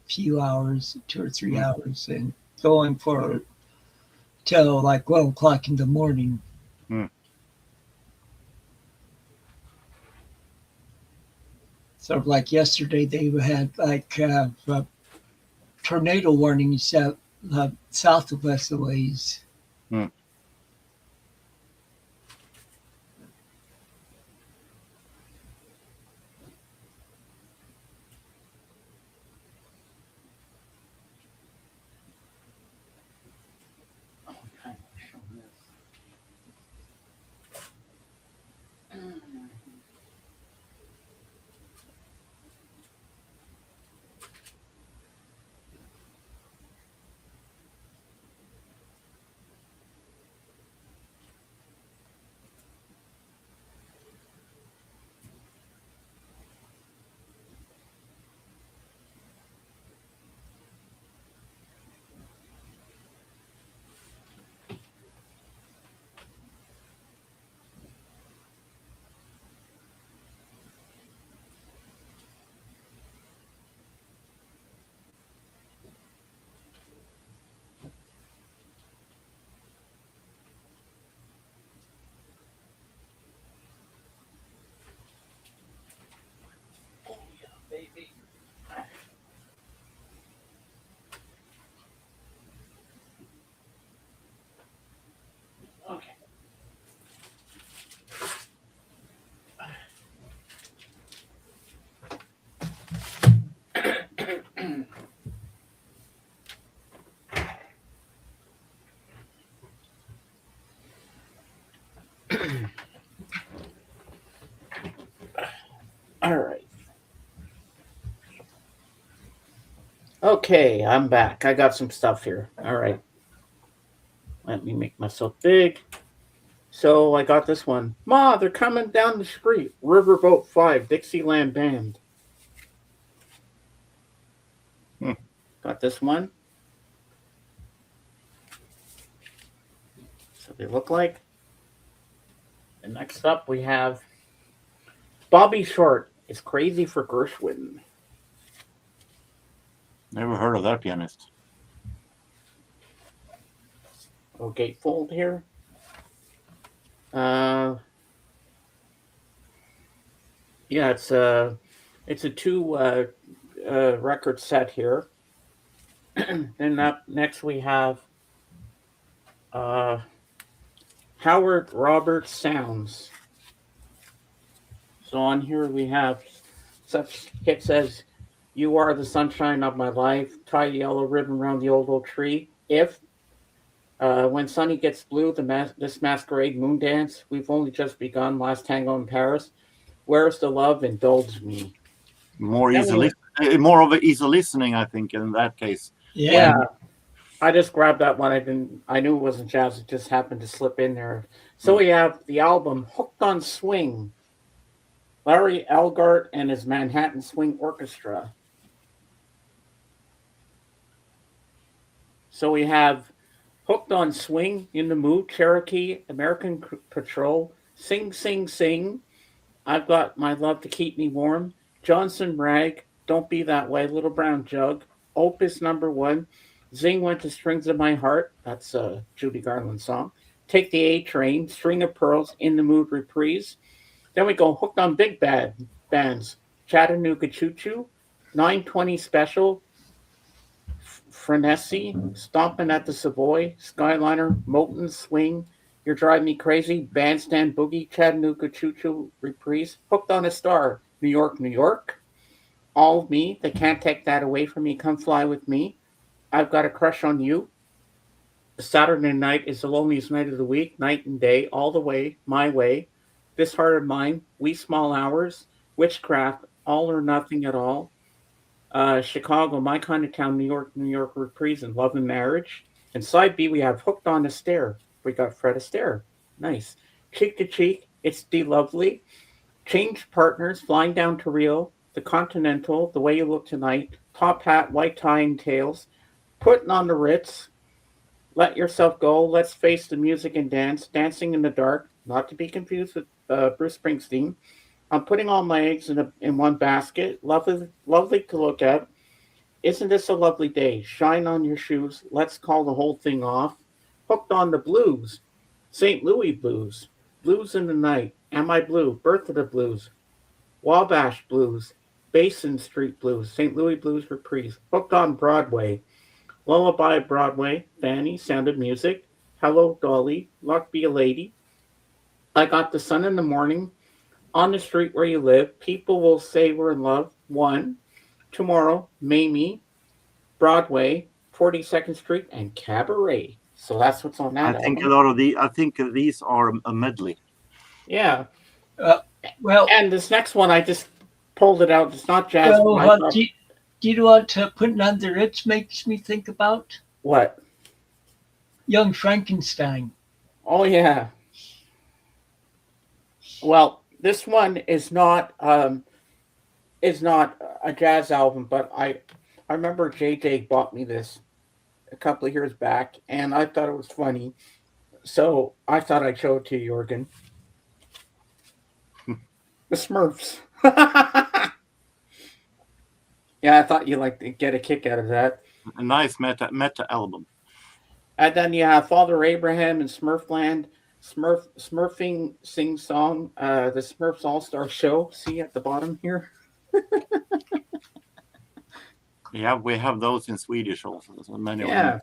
few hours, 2 or 3 hours, and going for till like 1 o'clock in the morning. Mm. So like yesterday, they had like tornado warnings south of us a ways. Mm. Baby. Okay. All right. Okay, I'm back. I got some stuff here. All right. Let me make myself big. So I got this one. Ma, they're coming down the street. Riverboat 5, Dixieland Band. Hmm. Got this one. So they look like. And next up we have Bobby Short. It's crazy for Gershwin. Never heard of that pianist. Little gatefold here. Uh, yeah, it's a two record set here. Then up next we have uh, Howard Roberts Sounds. So on here we have such hits as "You Are the Sunshine of My Life," "Tie the Yellow Ribbon Around the Old Oak Tree," "If," "When Sunny Gets Blue," "This Masquerade," "Moon Dance," "We've Only Just Begun," "Last Tango in Paris," "Where's the Love," "Indulge Me." More Then we, more of an easy listening, I think, in that case. Yeah, yeah, And I just grabbed that one. I didn't. I knew it wasn't jazz. It just happened to slip in there. So mm, we have the album "Hooked on Swing," Larry Elgart and his Manhattan Swing Orchestra. So we have "Hooked on Swing," "In the Mood," Cherokee, American Patrol, "Sing Sing Sing," "I've Got My Love to Keep Me Warm," Johnson Rag, "Don't Be That Way," Little Brown Jug, Opus Number One, "Zing Went to Strings of My Heart," that's a Judy Garland song, "Take the A Train," "String of Pearls," "In the Mood" reprise. Then we go "Hooked on Big Bad Bands," Chattanooga Choo Choo, 920 Special, Frenesy, "Stompin' at the Savoy," Skyliner, "Molten Swing," "You're Driving Me Crazy," "Bandstand Boogie," Chattanooga Choo Choo reprise, "Hooked on a Star," New York, New York, "All of Me," "They Can't Take That Away from Me," "Come Fly with Me," "I've Got a Crush on You," "Saturday Night is the Loneliest Night of the Week," "Night and Day," "All the Way," "My Way," This Heart of Mine, Wee Small Hours, Witchcraft, All or Nothing at All, Chicago, My Kind of Town, New York Reprise, and Love and Marriage. And side B, we have Hooked on a Stair. We got Fred Astaire. Nice. Cheek to Cheek, It's the Lovely, Change Partners, Flying Down to Rio, The Continental, The Way You Look Tonight, Top Hat, White Tie and Tails, Putting on the Ritz, Let Yourself Go, Let's Face the Music and Dance, Dancing in the Dark, not to be confused with Bruce Springsteen. I'm putting all my eggs in one basket. Lovely to look at. Isn't this a lovely day? Shine on your shoes. Let's call the whole thing off. Hooked on the blues. St. Louis blues. Blues in the night. Am I blue? Birth of the blues. Wabash blues. Basin Street blues. St. Louis blues reprise. Hooked on Broadway. Lullaby Broadway. Fanny. Sound of Music. Hello Dolly. Luck be a lady. I got the sun in the morning. On the street where you live, people will say we're in love. One, tomorrow, Mamie, Broadway, 42nd Street, and Cabaret. So that's what's on that. I think these are a medley. Yeah. Well, and this next one, I just pulled it out. It's not jazz. Well, do you want to Put on the Ritz makes me think about? What? Young Frankenstein. Oh, yeah. Well, this one is not a jazz album, but I remember JJ bought me this a couple of years back, and I thought it was funny, so I thought I'd show it to you, Jorgen. The Smurfs. Yeah, I thought you'd like to get a kick out of that. A nice meta album. And then you have Father Abraham and Smurfland. Smurfing sing song, the Smurfs All-Star Show. See at the bottom here? Yeah, we have those in Swedish also. So many yeah.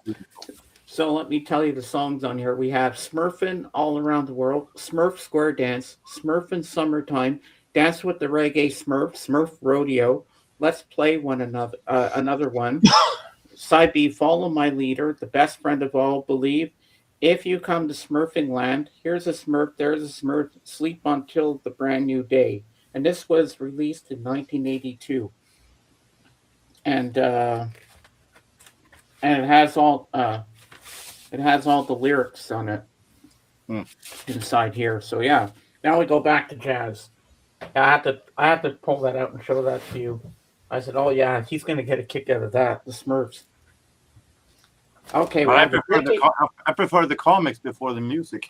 So let me tell you the songs on here. We have Smurfin' All Around the World, Smurf Square Dance, Smurfin' Summertime, Dance with the Reggae Smurf, Smurf Rodeo, Let's Play another one. Side B, Follow My Leader, The Best Friend of All, Believe. If you come to Smurfing Land, here's a Smurf, there's a Smurf, Sleep Until the Brand New Day. And this was released in 1982. And it has all the lyrics on it inside here. So yeah, now we go back to jazz. I have to pull that out and show that to you. I said, oh yeah, he's gonna get a kick out of that. The Smurfs. Okay, I prefer the comics before the music.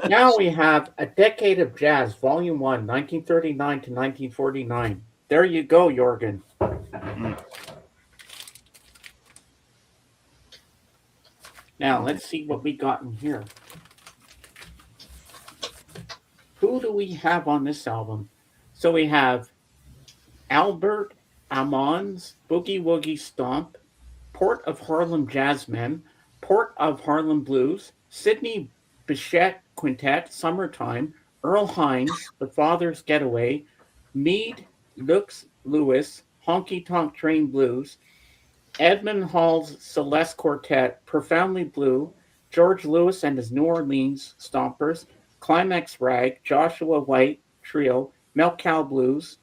Now we have A Decade of Jazz, Volume 1, 1939 to 1949. There you go, Jorgen. Now, let's see what we got in here. Who do we have on this album? So we have Albert Amon's Boogie Woogie Stomp, Port of Harlem Jazzmen, Port of Harlem Blues, Sidney Bechet Quintet, Summertime, Earl Hines, The Father's Getaway, Meade Lewis, Honky Tonk Train Blues, Edmund Hall's Celeste Quartet, Profoundly Blue, George Lewis and his New Orleans Stompers, Climax Rag, Joshua White Trio, Melcal Blues,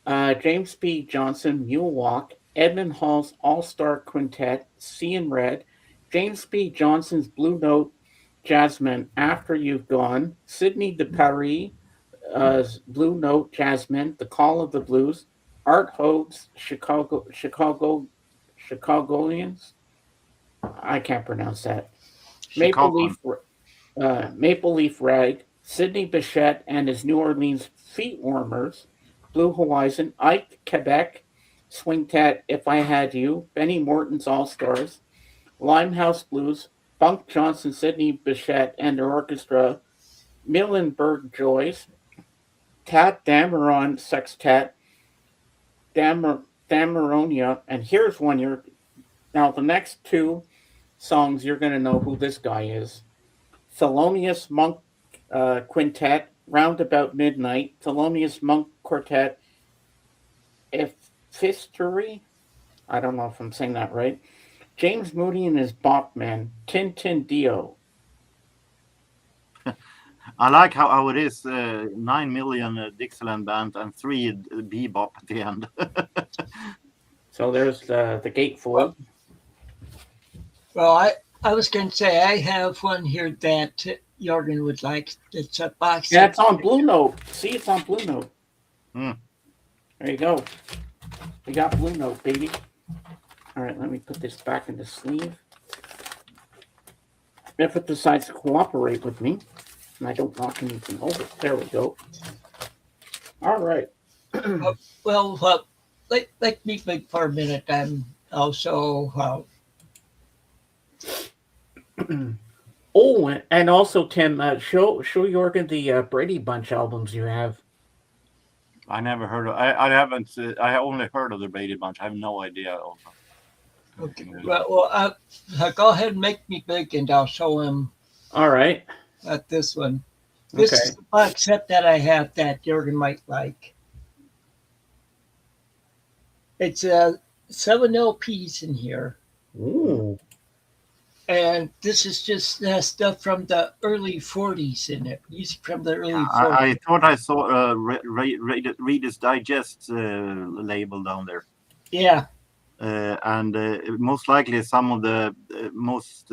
James P. Johnson, Mule Walk, Edmund Hall's All-Star Quintet, Sea and Red, James P. Johnson's Blue Note Jazzmen, After You've Gone, Sidney de Paris, Blue Note Jazzmen, The Call of the Blues, Art Hode's Chicagoans. I can't pronounce that. Maple Leaf Rag, Sidney Bechet and his New Orleans Feet Warmers, Blue Horizon, Ike Quebec, Swingtet, If I Had You, Benny Morton's All Stars, Limehouse Blues, Bunk Johnson, Sidney Bechet and their orchestra, Millenberg Joys, Tat Dameron Sextet, Dameronia, and here's one now the next two songs you're going to know who this guy is. Thelonious Monk Quintet, Roundabout Midnight, Thelonious Monk Quartet, Ephistory, I don't know if I'm saying that right, James Moody and his Bachman, Tintin Dio. I like how it is 9 million Dixieland band and 3 bebop at the end. So there's the gatefold. Well, I was going to say I have one here that Jorgen would like. It's a box. Yeah, it's on Blue Note. See, it's on Blue Note. Hmm. There you go. We got Blue Note, baby. All right, let me put this back in the sleeve. If it decides to cooperate with me, and I don't knock anything over, there we go. All right. Well, let me think for a minute. I'm also Oh, and also, Tim, show Jorgen the Brady Bunch albums you have. I never heard of. I haven't. I only heard of the Brady Bunch. I have no idea. okay. Well, go ahead and make me big, and I'll show him All right. this one. This is the box set that I have that Jorgen might like. It's 7 LPs in here. Ooh. And this is just stuff from the early 40s in it. Music from the early 40s. I thought I saw a Reader's Digest label down there. Yeah. And most likely some of the most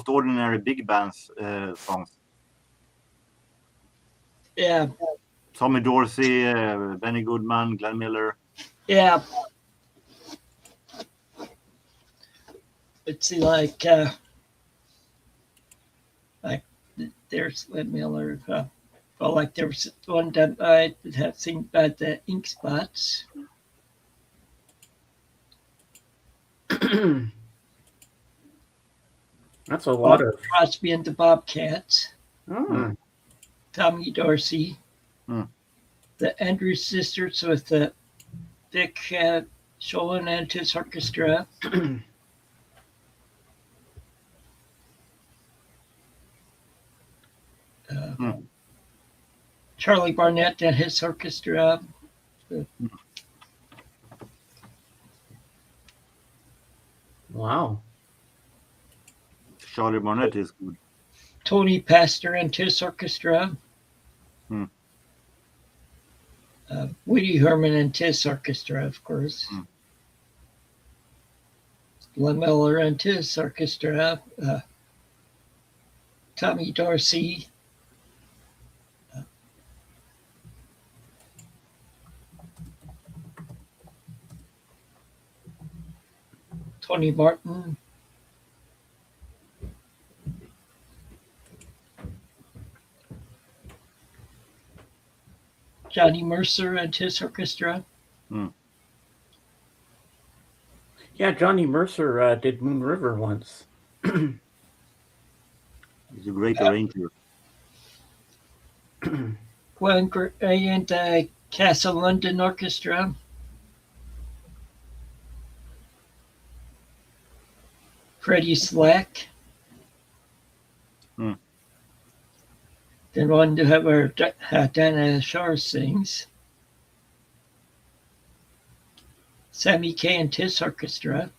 ordinary big bands songs. Yeah. Tommy Dorsey, Benny Goodman, Glenn Miller. Yeah. It's like there's Glenn Miller. Well, like there was one that I have seen by the Ink Spots. That's a lot of Crosby and the Bobcats. Oh. Tommy Dorsey. Hmm. The Andrews Sisters with the Vic Sholin and his orchestra. Charlie Barnett and his orchestra. Wow. Charlie Barnett is good. Tony Pastor and his orchestra. Hmm. Woody Herman and his orchestra, of course. Hmm. Glenn Miller and his orchestra. Tommy Dorsey. Tony Martin. Johnny Mercer and his orchestra. Yeah, Johnny Mercer did Moon River once. He's a great arranger. Glenn Gray and Castle London Orchestra. Freddie Slack. Then one to have our Dana Shore sings. Sammy Kaye and his orchestra.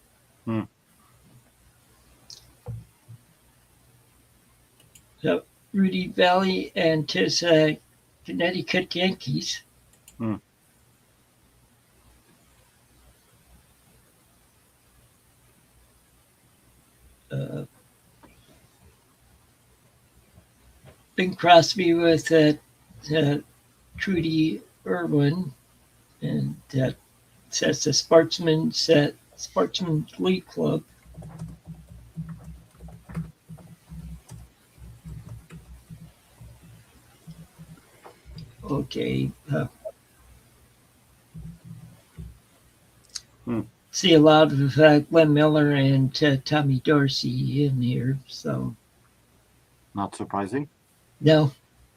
So Rudy Valley and his Connecticut Yankees. Bing Crosby with Trudy Irwin, and that says the Sportsman League Club. Okay. See a lot of Glenn Miller and Tommy Dorsey in here, so Not surprising. no,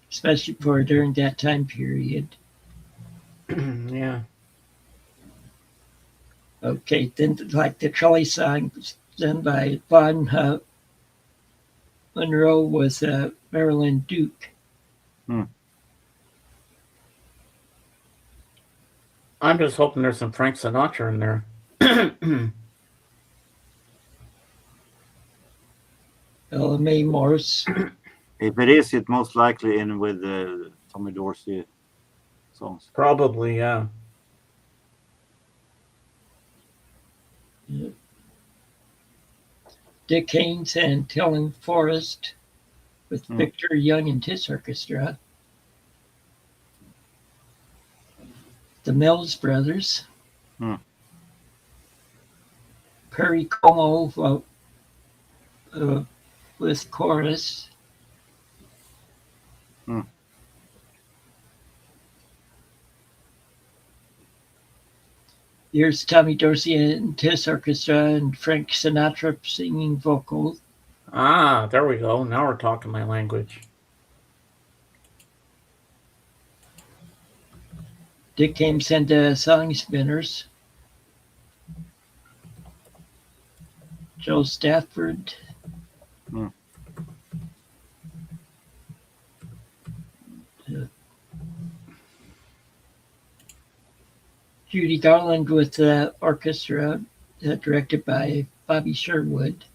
especially for during that time period. Yeah. Okay, then like the Trolley song done by Von Monroe with Marilyn Duke. I'm just hoping there's some Frank Sinatra in there. Ella Mae Morse. If it is, it most likely in with Tommy Dorsey songs. Probably, yeah. Dick Haynes and Telling Forrest with Victor Young and his orchestra. The Mills Brothers. Perry Como with chorus. Here's Tommy Dorsey and his orchestra and Frank Sinatra singing vocals. Ah, there we go. Now we're talking my language. Dick Haymes and the Song Spinners. Joe Stafford. Judy Garland with the orchestra, directed by Bobby Sherwood.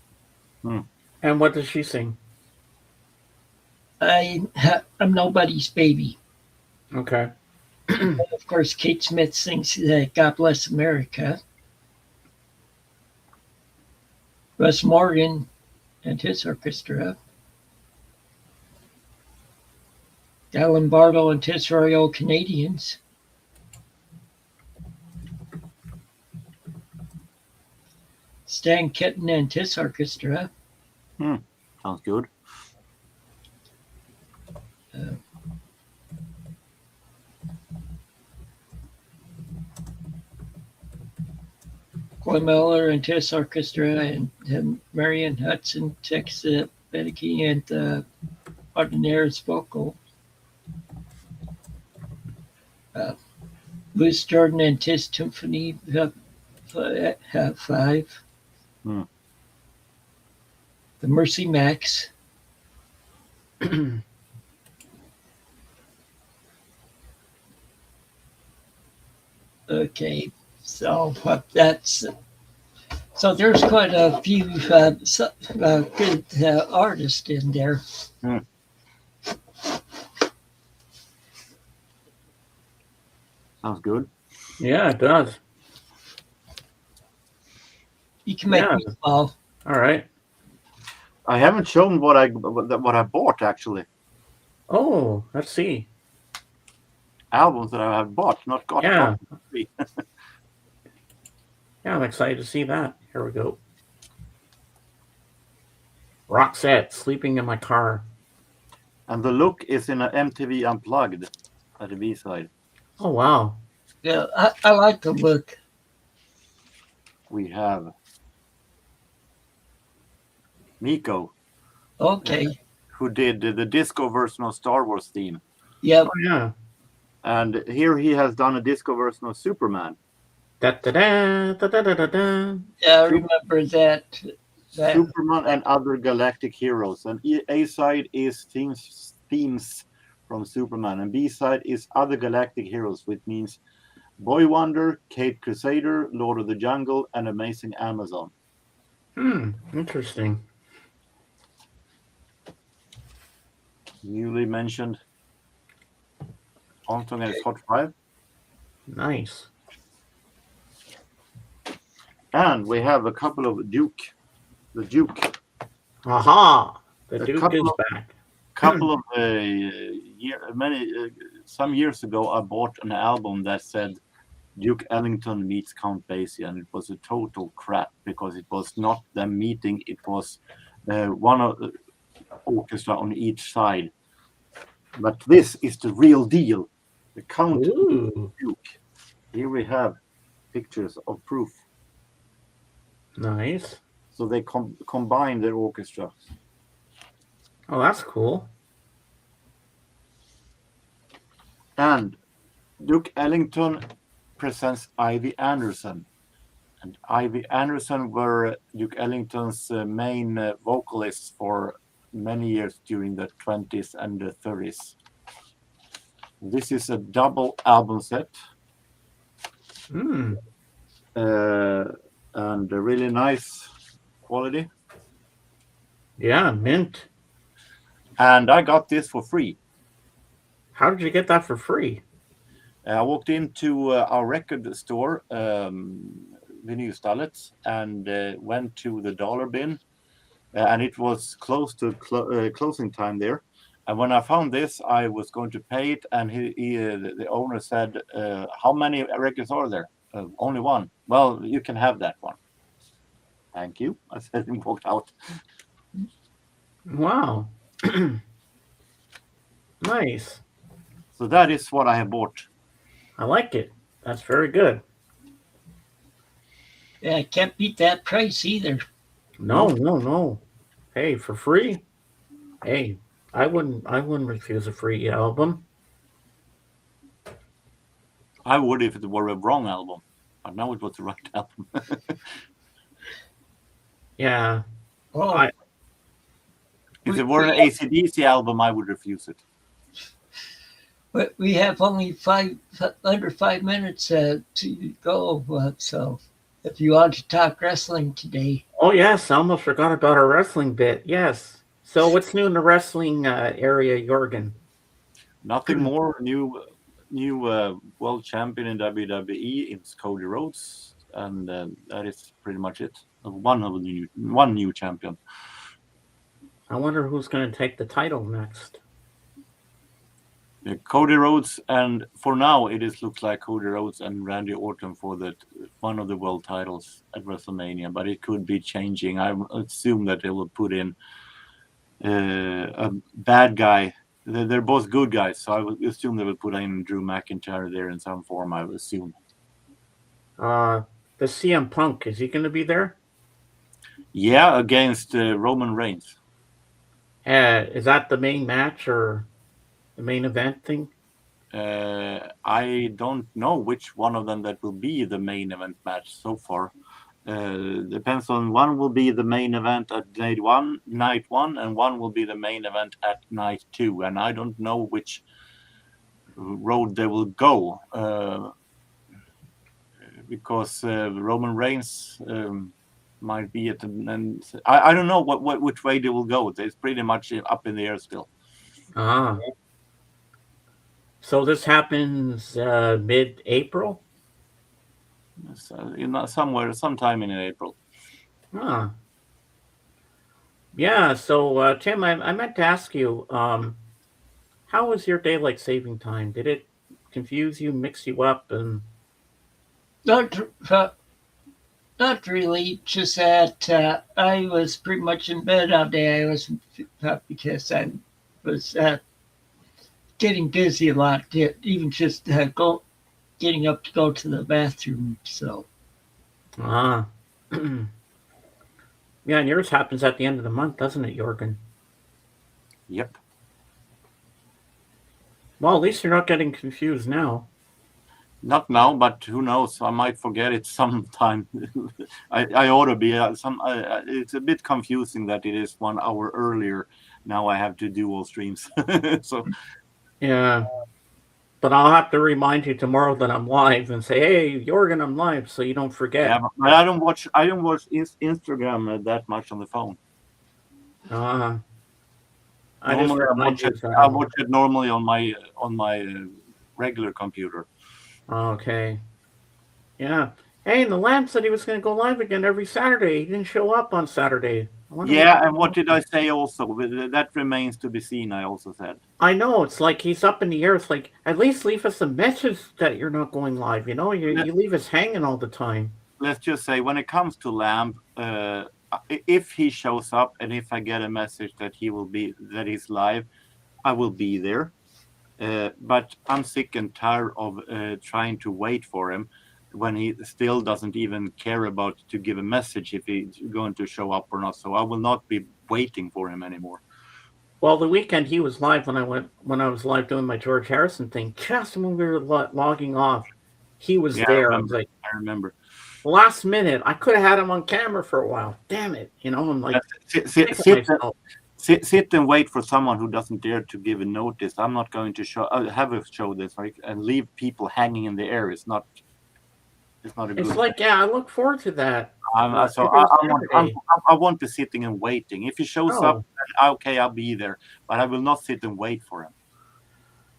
And what does she sing? I'm Nobody's Baby. Okay. And of course, Kate Smith sings God Bless America. Russ Morgan and his orchestra. Guy Lombardo and his Royal Canadians. Stan Kenton and his orchestra. Sounds good. Glenn Miller and his orchestra, and Marion Hudson, Tex Beneke, and Ordinaires vocal. Louis Jordan and his symphony have 5. The Mercy Max. Okay, so there's quite a few good artists in there. Sounds good. Yeah, it does. You can make me small. All right. I haven't shown what I bought actually. Oh, let's see. Albums that I have bought, not got. Yeah. Yeah, I'm excited to see that. Here we go. Roxette, Sleeping in My Car. And the look is in an MTV Unplugged at the B-side. Oh, wow. Yeah, I like the look. We have Miko. Okay. Who did the disco version of Star Wars theme. Yep. Oh, yeah. And here he has done a disco version of Superman. Da, da, da, da, da, da, da. Yeah, I remember that. Superman and Other Galactic Heroes. And A-side is themes from Superman. And B-side is Other Galactic Heroes, which means Boy Wonder, Cape Crusader, Lord of the Jungle, and Amazing Amazon. Interesting. Newly mentioned Armstrong and his Hot 5. Nice. And we have a couple of Duke. The Duke. Aha! The Duke is back. Couple of some years ago, I bought an album that said Duke Ellington meets Count Basie, and it was a total crap because it was not them meeting. It was one of the orchestra on each side. But this is the real deal. The Count Duke. Here we have pictures of proof. Nice. So they combine their orchestra. Oh, that's cool. And Duke Ellington presents Ivy Anderson. And Ivy Anderson were Duke Ellington's main vocalists for many years during the 20s and the 30s. This is a double album set. And a really nice quality. Yeah, mint. and I got this for free. How did you get that for free? I walked into our record store, Vinylstallet, and went to the dollar bin, and it was close to closing time there. And when I found this, I was going to pay it, and the owner said, "How many records are there?" Only one. Well, you can have that one. Thank you, I said and walked out. Wow. Nice. So that is what I have bought. I like it. That's very good. Yeah, I can't beat that price either. No. Hey, for free? Hey, I wouldn't refuse a free album. I would if it were a wrong album, but now it was the right album. Yeah. Oh, I If it were an AC/DC album, I would refuse it. but we have only under 5 minutes to go. So if you want to talk wrestling today, Oh yes, I almost forgot about our wrestling bit. Yes. So what's new in the wrestling area, Jorgen? Nothing more. New world champion in WWE. It's Cody Rhodes, and that is pretty much it. One new champion. I wonder who's going to take the title next. Cody Rhodes, and for now looks like Cody Rhodes and Randy Orton for one of the world titles at WrestleMania, but it could be changing. I assume that they will put in a bad guy. They're both good guys, so I would assume they will put in Drew McIntyre there in some form. I would assume. The CM Punk, is he going to be there? Yeah, against Roman Reigns. Is that the main match or the main event thing? I don't know which one of them that will be the main event match so far. Depends on one will be the main event at night one, and one will be the main event at night two. And I don't know which road they will go because Roman Reigns might be at and I don't know which way they will go. It's pretty much up in the air still. Ah. So this happens mid-April? So, sometime in April. Ah. Yeah, so Tim, I meant to ask you, how was your daylight saving time? Did it confuse you, mix you up, and not not really. Just that I was pretty much in bed all day. I was because I was getting dizzy a lot. Even just getting up to go to the bathroom. So ah, yeah, and yours happens at the end of the month, doesn't it, Jorgen? Yep. Well, at least you're not getting confused now. Not now, but who knows? I might forget it sometime. I ought to be. It's a bit confusing that it is 1 hour earlier. Now I have to do all streams. So Yeah, but I'll have to remind you tomorrow that I'm live and say, "Hey, Jorgen, I'm live," so you don't forget. yeah, but I don't watch. Instagram that much on the phone. Ah, I just Normally, remind you that I watch it normally on my regular computer. Okay. Yeah. Hey, and the Lamb said he was going to go live again every Saturday. He didn't show up on Saturday. Yeah, and what did I say also? That remains to be seen, I also said. I know. It's like he's up in the air. It's like, at least leave us a message that you're not going live. You know, you leave us hanging all the time. Let's just say, when it comes to Lamb, if he shows up and if I get a message that he's live, I will be there. But I'm sick and tired of trying to wait for him when he still doesn't even care about to give a message if he's going to show up or not. So I will not be waiting for him anymore. Well, the weekend he was live when I was live doing my George Harrison thing. Just when we were logging off, he was there. I was like, I remember. Last minute, I could have had him on camera for a while. Damn it! You know, I'm like, sit and wait for someone who doesn't dare to give a notice. I'm not going to have a show this week and leave people hanging in the air. It's not a good. It's like, yeah, I look forward to that. So every I'm, Saturday. I want the sitting and waiting. If he shows up, Oh, then okay, I'll be there, but I will not sit and wait for him.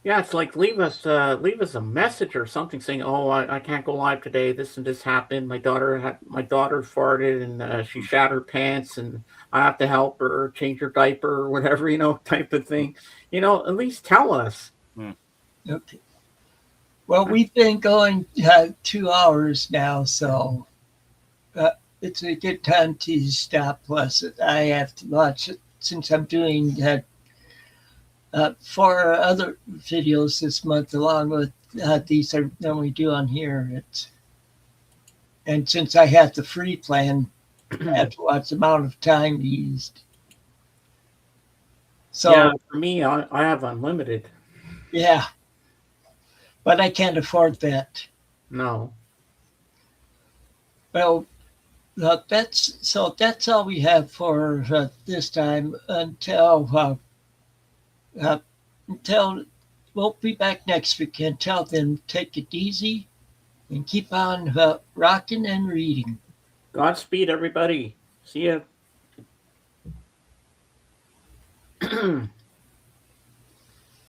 yeah, it's like leave us a message or something saying, "Oh, I can't go live today. This and this happened. My daughter farted and she shat her pants, and I have to help her change her diaper or whatever, type of thing. At least tell us." Okay. Well, we've been going 2 hours now, so it's a good time to stop. Plus, I have to watch it since I'm doing 4 other videos this month, along with these I normally do on here. And since I have the free plan, I have to watch the amount of time used. Yeah, So, for me, I have unlimited. yeah, but I can't afford that. No. Well, that's all we have for this time uh, until we'll be back next week. Until then, take it easy and keep on rocking and reading. Godspeed, everybody. See ya.